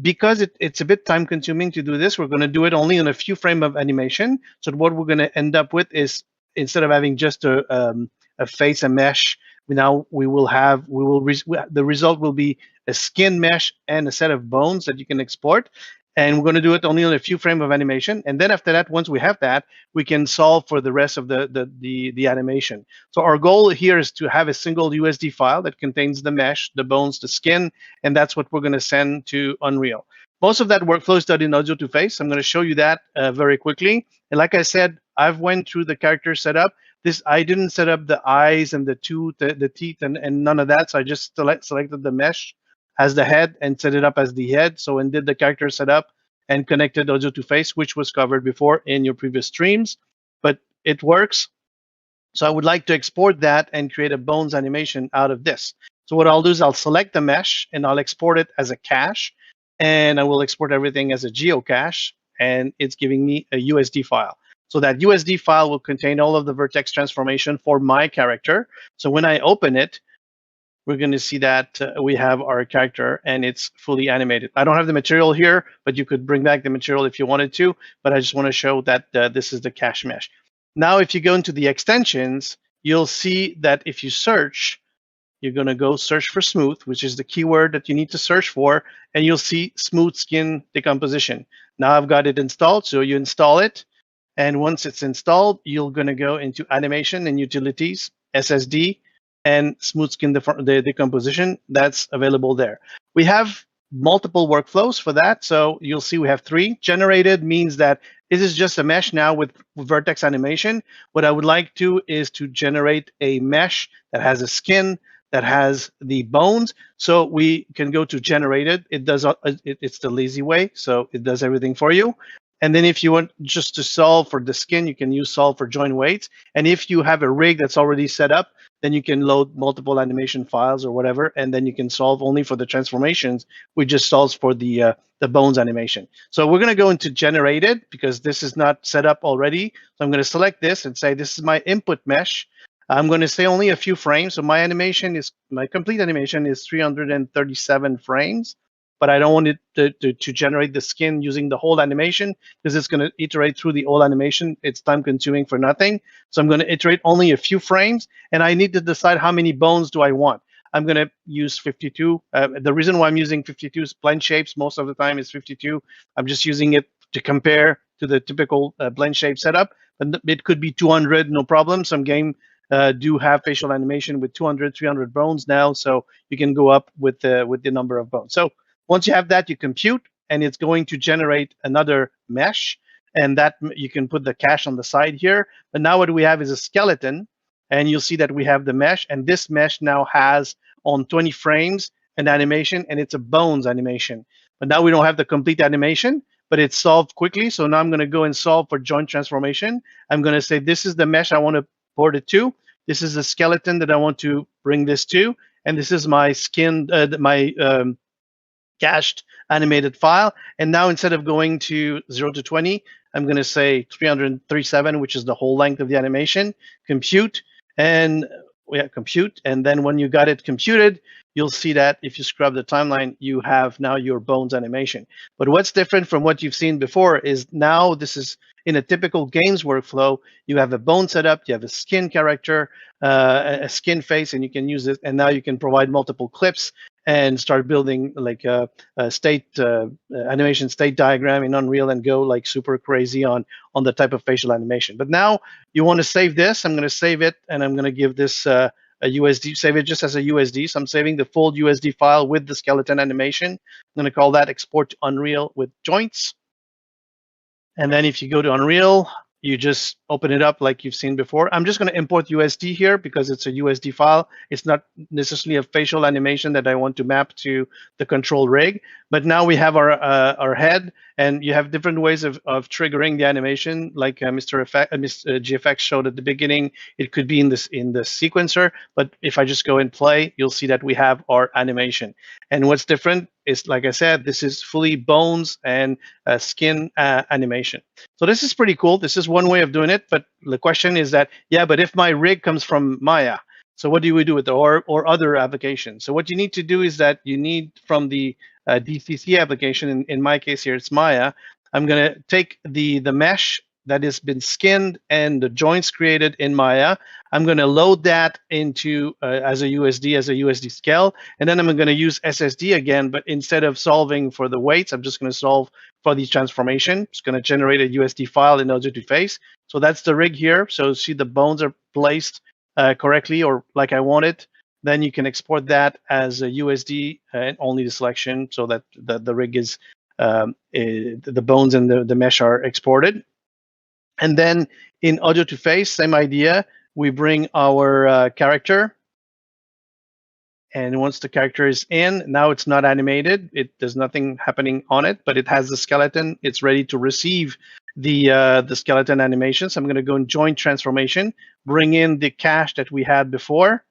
because it's a bit time consuming to do this, we're going to do it only in a few frames of animation. So what we're going to end up with is, instead of having just a face, a mesh, now the result will be a skin mesh and a set of bones that you can export. And we're going to do it only in a few frames of animation. And then after that, once we have that, we can solve for the rest of the animation. So our goal here is to have a single USD file that contains the mesh, the bones, the skin, and that's what we're going to send to Unreal. Most of that workflow is done in Audio2Face. I'm going to show you that very quickly. And like I said, I've went through the character setup. I didn't set up the eyes and the tooth, the teeth, and none of that. So I just selected the mesh as the head and set it up as the head. So and did the character setup and connected Audio2Face, which was covered before in your previous streams, but it works. So I would like to export that and create a bones animation out of this. So what I'll do is I'll select the mesh and I'll export it as a cache, and I will export everything as a geocache, and it's giving me a USD file. So that USD file will contain all of the vertex transformation for my character. So when I open it, we're going to see that we have our character and it's fully animated. I don't have the material here, but you could bring back the material if you wanted to, but I just want to show that this is the cache mesh. Now, if you go into the extensions, you'll see that if you search, you're going to go search for smooth, which is the keyword that you need to search for, and you'll see smooth skin decomposition. Now I've got it installed, so you install it, and once it's installed, you're going to go into animation and utilities, SSD, and smooth skin decomposition. That's available there. We have multiple workflows for that. So you'll see we have 3. Generated means that this is just a mesh now with vertex animation. What I would like to is to generate a mesh that has a skin, that has the bones. So we can go to generated. It does it's the lazy way, so it does everything for you. And then if you want just to solve for the skin, you can use solve for join weights. And if you have a rig that's already set up, then you can load multiple animation files or whatever, and then you can solve only for the transformations. We just solves for the bones animation. So we're going to go into generated because this is not set up already. So I'm going to select this and say this is my input mesh. I'm going to say only a few frames. So my complete animation is 337 frames, but I don't want it to generate the skin using the whole animation because it's going to iterate through the whole animation. It's time consuming for nothing. So I'm going to iterate only a few frames, and I need to decide how many bones do I want. I'm going to use 52. The reason why I'm using 52 is blend shapes. Most of the time is 52. I'm just using it to compare to the typical blend shape setup. But it could be 200, no problem. Some game do have facial animation with 200, 300 bones now, so you can go up with the number of bones. So once you have that, you compute, and it's going to generate another mesh, and that you can put the cache on the side here. But now what we have is a skeleton, and you'll see that we have the mesh, and this mesh now has on 20 frames an animation, and it's a bones animation. But now we don't have the complete animation, but it's solved quickly. So now I'm going to go and solve for joint transformation. I'm going to say this is the mesh I want to port it to. This is the skeleton that I want to bring this to, and this is my skin, cached animated file. And now instead of going to 0 to 20, I'm going to say 337, which is the whole length of the animation. Compute, and compute. And then when you got it computed, you'll see that if you scrub the timeline, you have now your bones animation. But what's different from what you've seen before is now this is in a typical games workflow. You have a bone setup, you have a skin character, a skin face, and you can use it. And now you can provide multiple clips and start building like a state animation state diagram in Unreal and go like super crazy on the type of facial animation. But now you want to save this. I'm going to save it, and I'm going to give this a USD, save it just as a USD. So I'm saving the full USD file with the skeleton animation. I'm going to call that export to Unreal with joints. And then if you go to Unreal, you just open it up like you've seen before. I'm just going to import USD here because it's a USD file. It's not necessarily a facial animation that I want to map to the control rig. But now we have our head, and you have different ways of triggering the animation, like Mr. GFX showed at the beginning. It could be in the sequencer, but if I just go and play, you'll see that we have our animation. And what's different is, like I said, this is fully bones and skin animation. So this is pretty cool. This is one way of doing it, but the question is that, yeah, but if my rig comes from Maya, so what do we do with it, or other applications? So what you need to do is that you need from the DCC application, in my case here, it's Maya. I'm going to take the mesh that has been skinned and the joints created in Maya. I'm going to load that into as a USD scale, and then I'm going to use SSD again, but instead of solving for the weights, I'm just going to solve for the transformation. It's going to generate a USD file in Audio2Face. So that's the rig here. So see the bones are placed correctly or like I want it. Then you can export that as a USD and only the selection, so that the rig is the bones and the mesh are exported. And then in Audio2Face, same idea. We bring our character, and once the character is in, now it's not animated. There's nothing happening on it, but it has the skeleton. It's ready to receive the skeleton animation. So I'm going to go and join transformation, bring in the cache that we had before,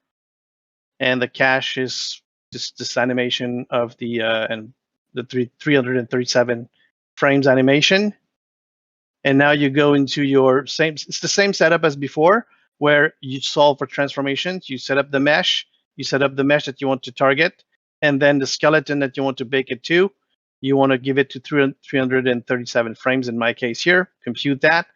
and the cache is this animation of the 337 frames animation. And now you go into your it's the same setup as before, where you solve for transformations. You set up the mesh, that you want to target, and then the skeleton that you want to bake it to. You want to give it to 337 frames in my case here, compute that.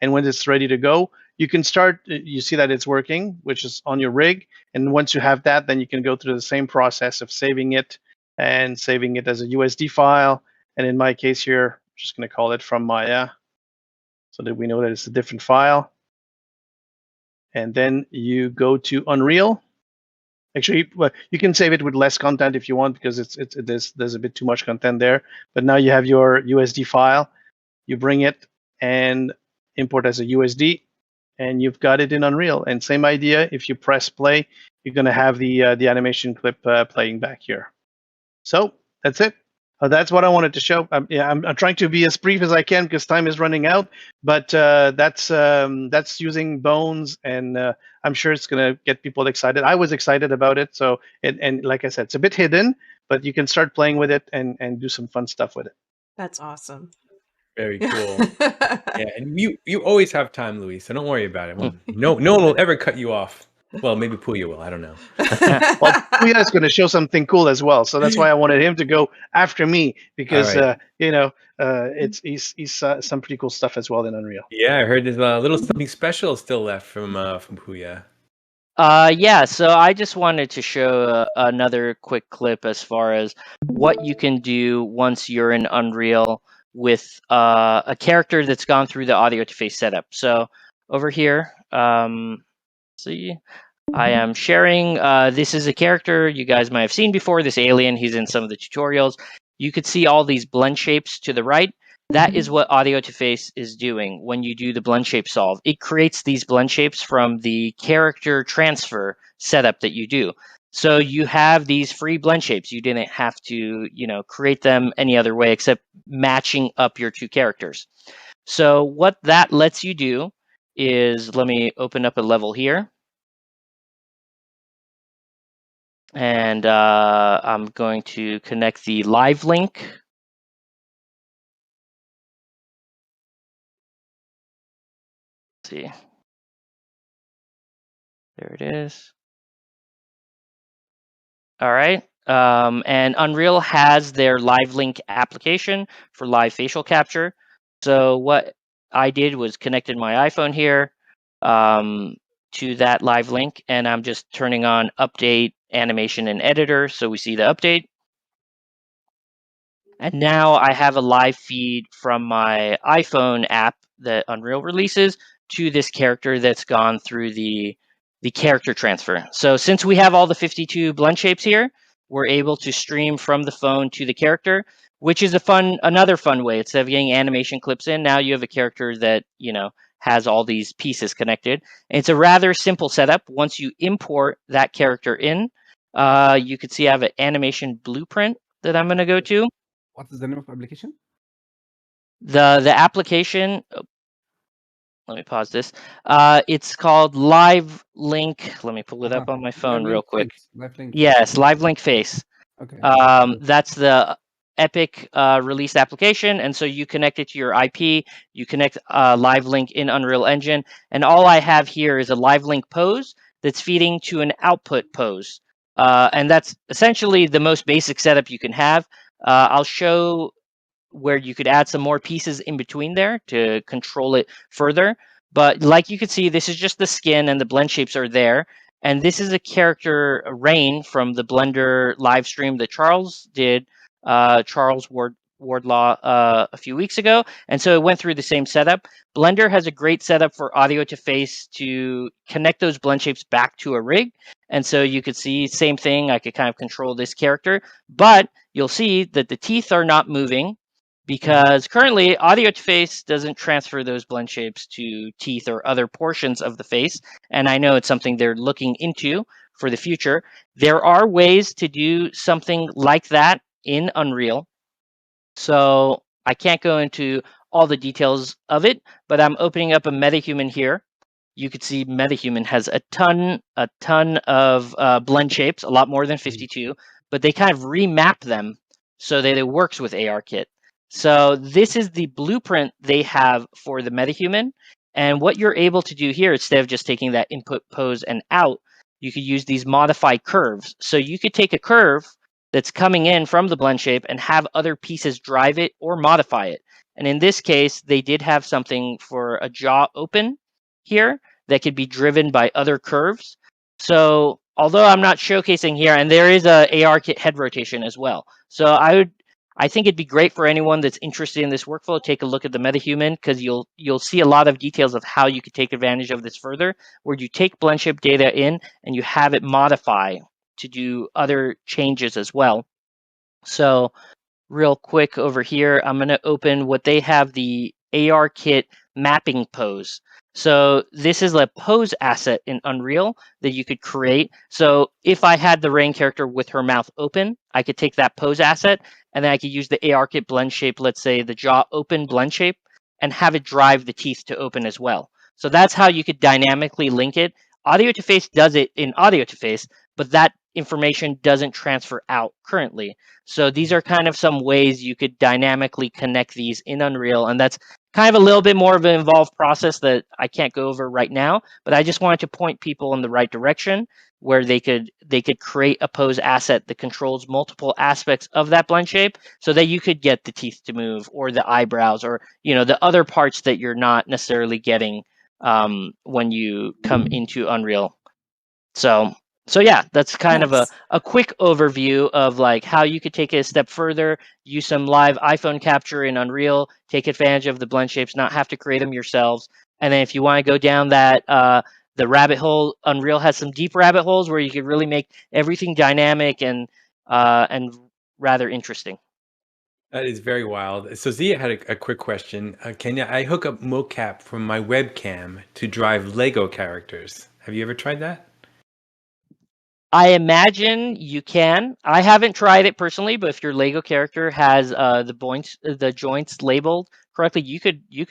And when it's ready to go, you can start, you see that it's working, which is on your rig. And once you have that, then you can go through the same process of saving it as a USD file. And in my case here, I'm just going to call it from Maya, so that we know that it's a different file. And then you go to Unreal. Actually, well, you can save it with less content if you want, because there's a bit too much content there. But now you have your USD file. You bring it and import as a USD, and you've got it in Unreal. And same idea, if you press play, you're going to have the animation clip playing back here. So that's it. That's what I wanted to show. I'm trying to be as brief as I can because time is running out. But that's using bones, and I'm sure it's going to get people excited. I was excited about it. So and like I said, it's a bit hidden, but you can start playing with it and do some fun stuff with it. That's awesome. Very cool. Yeah, and you always have time, Louis. So don't worry about it. No one will ever cut you off. Well, maybe Pooya will. I don't know. Well, Pooya is going to show something cool as well, so that's why I wanted him to go after me because right. he's some pretty cool stuff as well in Unreal. Yeah, I heard there's a little something special still left from Pooya. Yeah, so I just wanted to show another quick clip as far as what you can do once you're in Unreal with a character that's gone through the Audio2Face setup. So over here, see, I am sharing. This is a character you guys might have seen before, this alien. He's in some of the tutorials. You could see all these blend shapes to the right. That is what Audio2Face is doing when you do the blend shape solve. It creates these blend shapes from the character transfer setup that you do. So you have these free blend shapes. You didn't have to, create them any other way except matching up your two characters. So what that lets you do is, let me open up a level here. And I'm going to connect the live link. Let's see. There it is. All right. And Unreal has their live link application for live facial capture. So what I did was connected my iPhone here to that live link, and I'm just turning on update animation and editor. So we see the update. And now I have a live feed from my iPhone app that Unreal releases to this character that's gone through the character transfer. So since we have all the 52 blend shapes here, we're able to stream from the phone to the character, which is another fun way. Instead of getting animation clips in, now you have a character that, has all these pieces connected. And it's a rather simple setup. Once you import that character in, you can see I have an animation blueprint that I'm going to go to. What is the name of the application? The application, let me pause this. It's called Live Link. Let me pull it up on my phone real quick. Yes, Live Link Face. Okay. That's the Epic released application, and so you connect it to your IP. You connect Live Link in Unreal Engine, and all I have here is a Live Link pose that's feeding to an output pose, and that's essentially the most basic setup you can have. I'll show where you could add some more pieces in between there to control it further. But like you can see, this is just the skin and the blend shapes are there. And this is a character, Rain, from the Blender live stream that Charles did, Charles Wardlaw, a few weeks ago. And so it went through the same setup. Blender has a great setup for Audio2Face to connect those blend shapes back to a rig. And so you could see, same thing, I could kind of control this character. But you'll see that the teeth are not moving, because currently Audio2Face doesn't transfer those blend shapes to teeth or other portions of the face. And I know it's something they're looking into for the future. There are ways to do something like that in Unreal. So I can't go into all the details of it, but I'm opening up a MetaHuman here. You could see MetaHuman has a ton of blend shapes, a lot more than 52, but they kind of remap them so that it works with ARKit. So this is the blueprint they have for the MetaHuman. And what you're able to do here, instead of just taking that input pose and out, you could use these modify curves. So you could take a curve that's coming in from the blend shape and have other pieces drive it or modify it. And in this case, they did have something for a jaw open here that could be driven by other curves. So although I'm not showcasing here, and there is a ARKit head rotation as well. So I think it'd be great for anyone that's interested in this workflow, take a look at the MetaHuman, because you'll see a lot of details of how you could take advantage of this further, where you take blend shape data in and you have it modify to do other changes as well. So real quick over here, I'm going to open what they have, the ARKit mapping pose. So this is a pose asset in Unreal that you could create. So if I had the Rain character with her mouth open, I could take that pose asset and then I could use the ARKit blend shape, let's say the jaw open blend shape, and have it drive the teeth to open as well. So that's how you could dynamically link it. Audio2Face does it in Audio2Face, but that information doesn't transfer out currently. So these are kind of some ways you could dynamically connect these in Unreal, and that's kind of a little bit more of an involved process that I can't go over right now, but I just wanted to point people in the right direction where they could create a pose asset that controls multiple aspects of that blend shape so that you could get the teeth to move or the eyebrows or the other parts that you're not necessarily getting when you come into Unreal. So yeah, that's kind of a quick overview of like how you could take it a step further, use some live iPhone capture in Unreal, take advantage of the blend shapes, not have to create them yourselves. And then if you want to go down that the rabbit hole, Unreal has some deep rabbit holes where you could really make everything dynamic and rather interesting. That is very wild. So Zia had a quick question. Can I hook up mocap from my webcam to drive Lego characters? Have you ever tried that? I imagine you can. I haven't tried it personally, but if your Lego character has the joints labeled correctly, you could use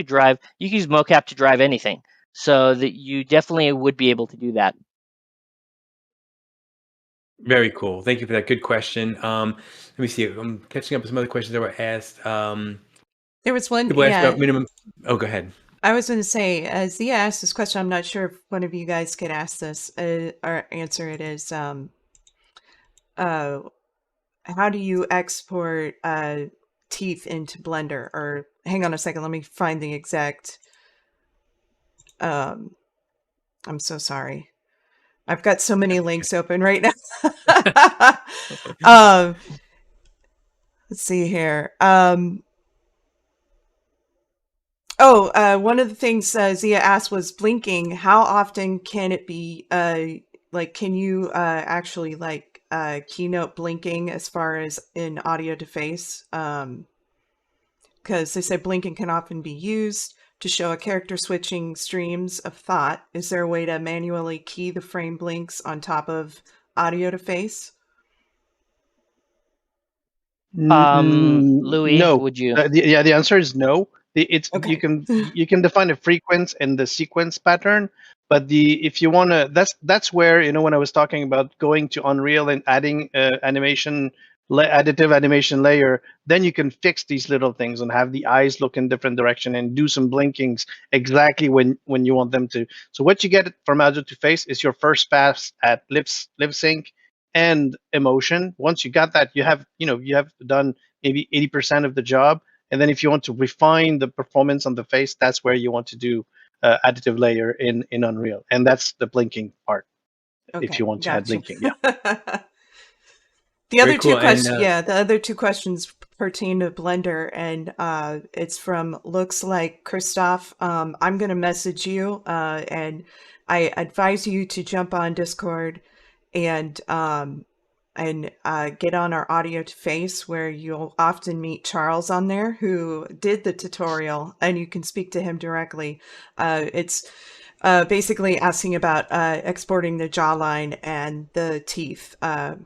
mocap to drive anything. So that you definitely would be able to do that. Very cool. Thank you for that. Good question. Let me see. I'm catching up with some other questions that were asked. There was one. People asked Yeah. about minimum. Oh, go ahead. I was going to say, Zia asked this question. I'm not sure if one of you guys could ask this or answer it. Is how do you export teeth into Blender? Or hang on a second, let me find the exact. I'm so sorry. I've got so many links open right now. Let's see here. One of the things Zia asked was blinking. How often can it be? Can you actually keynote blinking as far as in Audio2Face? Because they said blinking can often be used to show a character switching streams of thought. Is there a way to manually key the frame blinks on top of Audio2Face? Louis, no. would you? The answer is no. It's Okay. you can define a frequency and the sequence pattern, but if you want to, that's where when I was talking about going to Unreal and adding additive animation layer, then you can fix these little things and have the eyes look in different direction and do some blinkings exactly when you want them to. So what you get from Audio2Face is your first pass at lip sync and emotion. Once you got that, you have done maybe 80% of the job. And then if you want to refine the performance on the face, that's where you want to do additive layer in Unreal. And that's the blinking part. Okay, if you want to add gotcha. blinking, yeah. The other cool. two questions, the other two questions pertain to Blender, and it's from looks like Christoph. I'm going to message you, and I advise you to jump on Discord and get on our Audio2Face, where you'll often meet Charles on there, who did the tutorial, and you can speak to him directly. It's basically asking about exporting the jawline and the teeth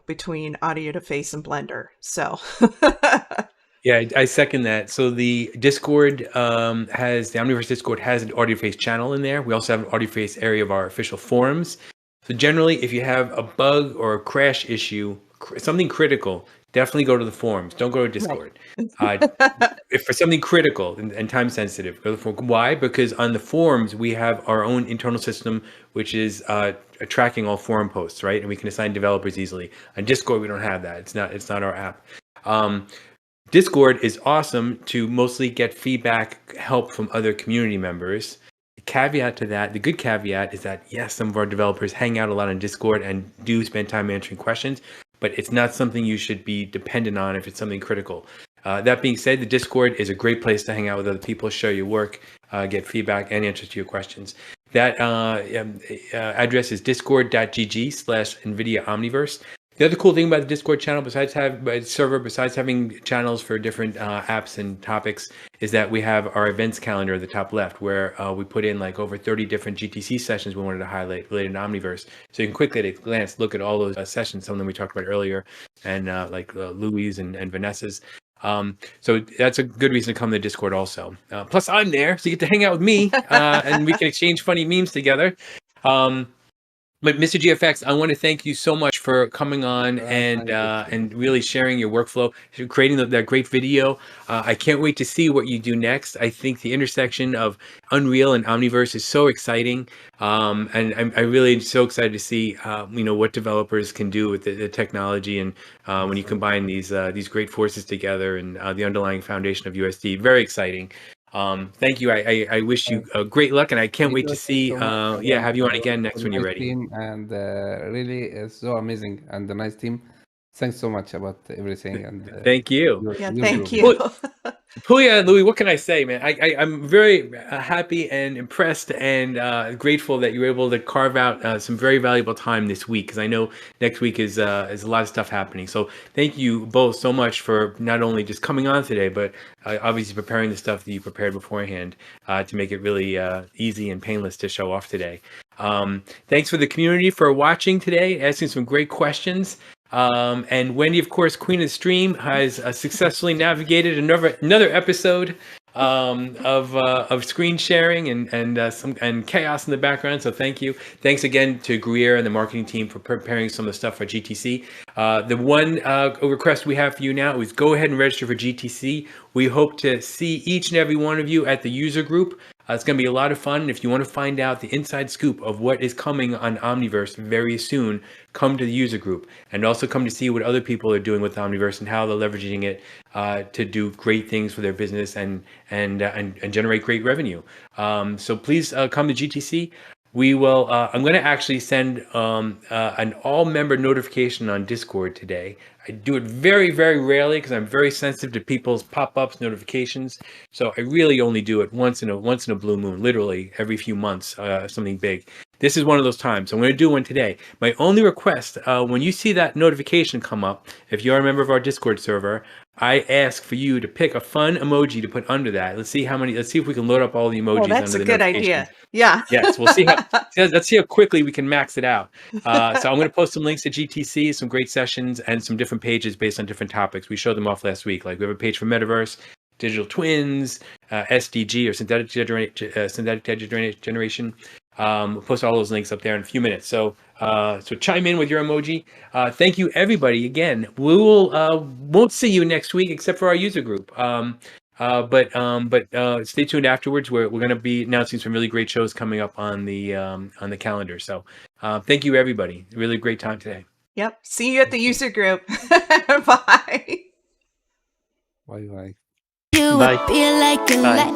between Audio2Face and Blender. So Yeah, I second that. So the Discord the Omniverse Discord has an Audio2Face channel in there. We also have an Audio2Face area of our official forums. So generally, if you have a bug or a crash issue, something critical, definitely go to the forums. Don't go to Discord. If for something critical and time sensitive, go to the forum. Why? Because on the forums, we have our own internal system, which is tracking all forum posts, right? And we can assign developers easily. On Discord, we don't have that. It's not our app. Discord is awesome to mostly get feedback, help from other community members. The caveat to that, the good caveat is that, yes, some of our developers hang out a lot on Discord and do spend time answering questions, but it's not something you should be dependent on if it's something critical. That being said, the Discord is a great place to hang out with other people, share your work, get feedback and answers to your questions. That address is discord.gg/NVIDIA Omniverse. The other cool thing about the Discord channel, besides having channels for different apps and topics, is that we have our events calendar at the top left, where we put in like over 30 different GTC sessions we wanted to highlight related to Omniverse. So you can quickly at a glance look at all those sessions, some of them we talked about earlier, and like Louis and Vanessa's. So that's a good reason to come to the Discord also. Plus I'm there, so you get to hang out with me, and we can exchange funny memes together. But Mr. GFX, I want to thank you so much for coming on and really sharing your workflow, creating that great video. I can't wait to see what you do next. I think the intersection of Unreal and Omniverse is so exciting, and I really am so excited to see what developers can do with the technology, and when you combine these great forces together and the underlying foundation of USD. Very exciting. Thank you. I wish you great luck, and I can't wait to see have you on again next when you're ready. Team, and really it's so amazing and a nice team. Thanks so much about everything, and thank you. Thank you. Pooya, Louis, what can I say, man? I'm very happy and impressed and grateful that you were able to carve out some very valuable time this week, because I know next week is a lot of stuff happening. So thank you both so much for not only just coming on today, but obviously preparing the stuff that you prepared beforehand to make it really easy and painless to show off today. Thanks for the community for watching today, asking some great questions. And Wendy, of course, Queen of the Stream, has successfully navigated another episode of screen sharing and chaos in the background. So thank you. Thanks again to Greer and the marketing team for preparing some of the stuff for GTC. The one request we have for you now is go ahead and register for GTC. We hope to see each and every one of you at the user group. It's going to be a lot of fun. If you want to find out the inside scoop of what is coming on Omniverse very soon, come to the user group, and also come to see what other people are doing with Omniverse and how they're leveraging it to do great things for their business and generate great revenue. So please come to GTC. We will. I'm going to actually send an all-member notification on Discord today. I do it very, very rarely because I'm very sensitive to people's pop-ups, notifications. So I really only do it once in a blue moon, literally every few months, something big. This is one of those times. I'm going to do one today. My only request, when you see that notification come up, if you're a member of our Discord server, I ask for you to pick a fun emoji to put under that. Let's see if we can load up all the emojis. Oh, that's under a the good idea. Yeah. Yes, we'll see let's see how quickly we can max it out. So I'm going to post some links to GTC, some great sessions, and some different pages based on different topics. We showed them off last week. Like we have a page for metaverse, digital twins, SDG or synthetic data generation. We'll post all those links up there in a few minutes. So chime in with your emoji. Thank you, everybody. Again, we won't see you next week except for our user group. But stay tuned afterwards. We're going to be announcing some really great shows coming up on the calendar. So thank you, everybody. Really great time today. Yep. See you at the user group. Bye. Bye. Bye. Bye.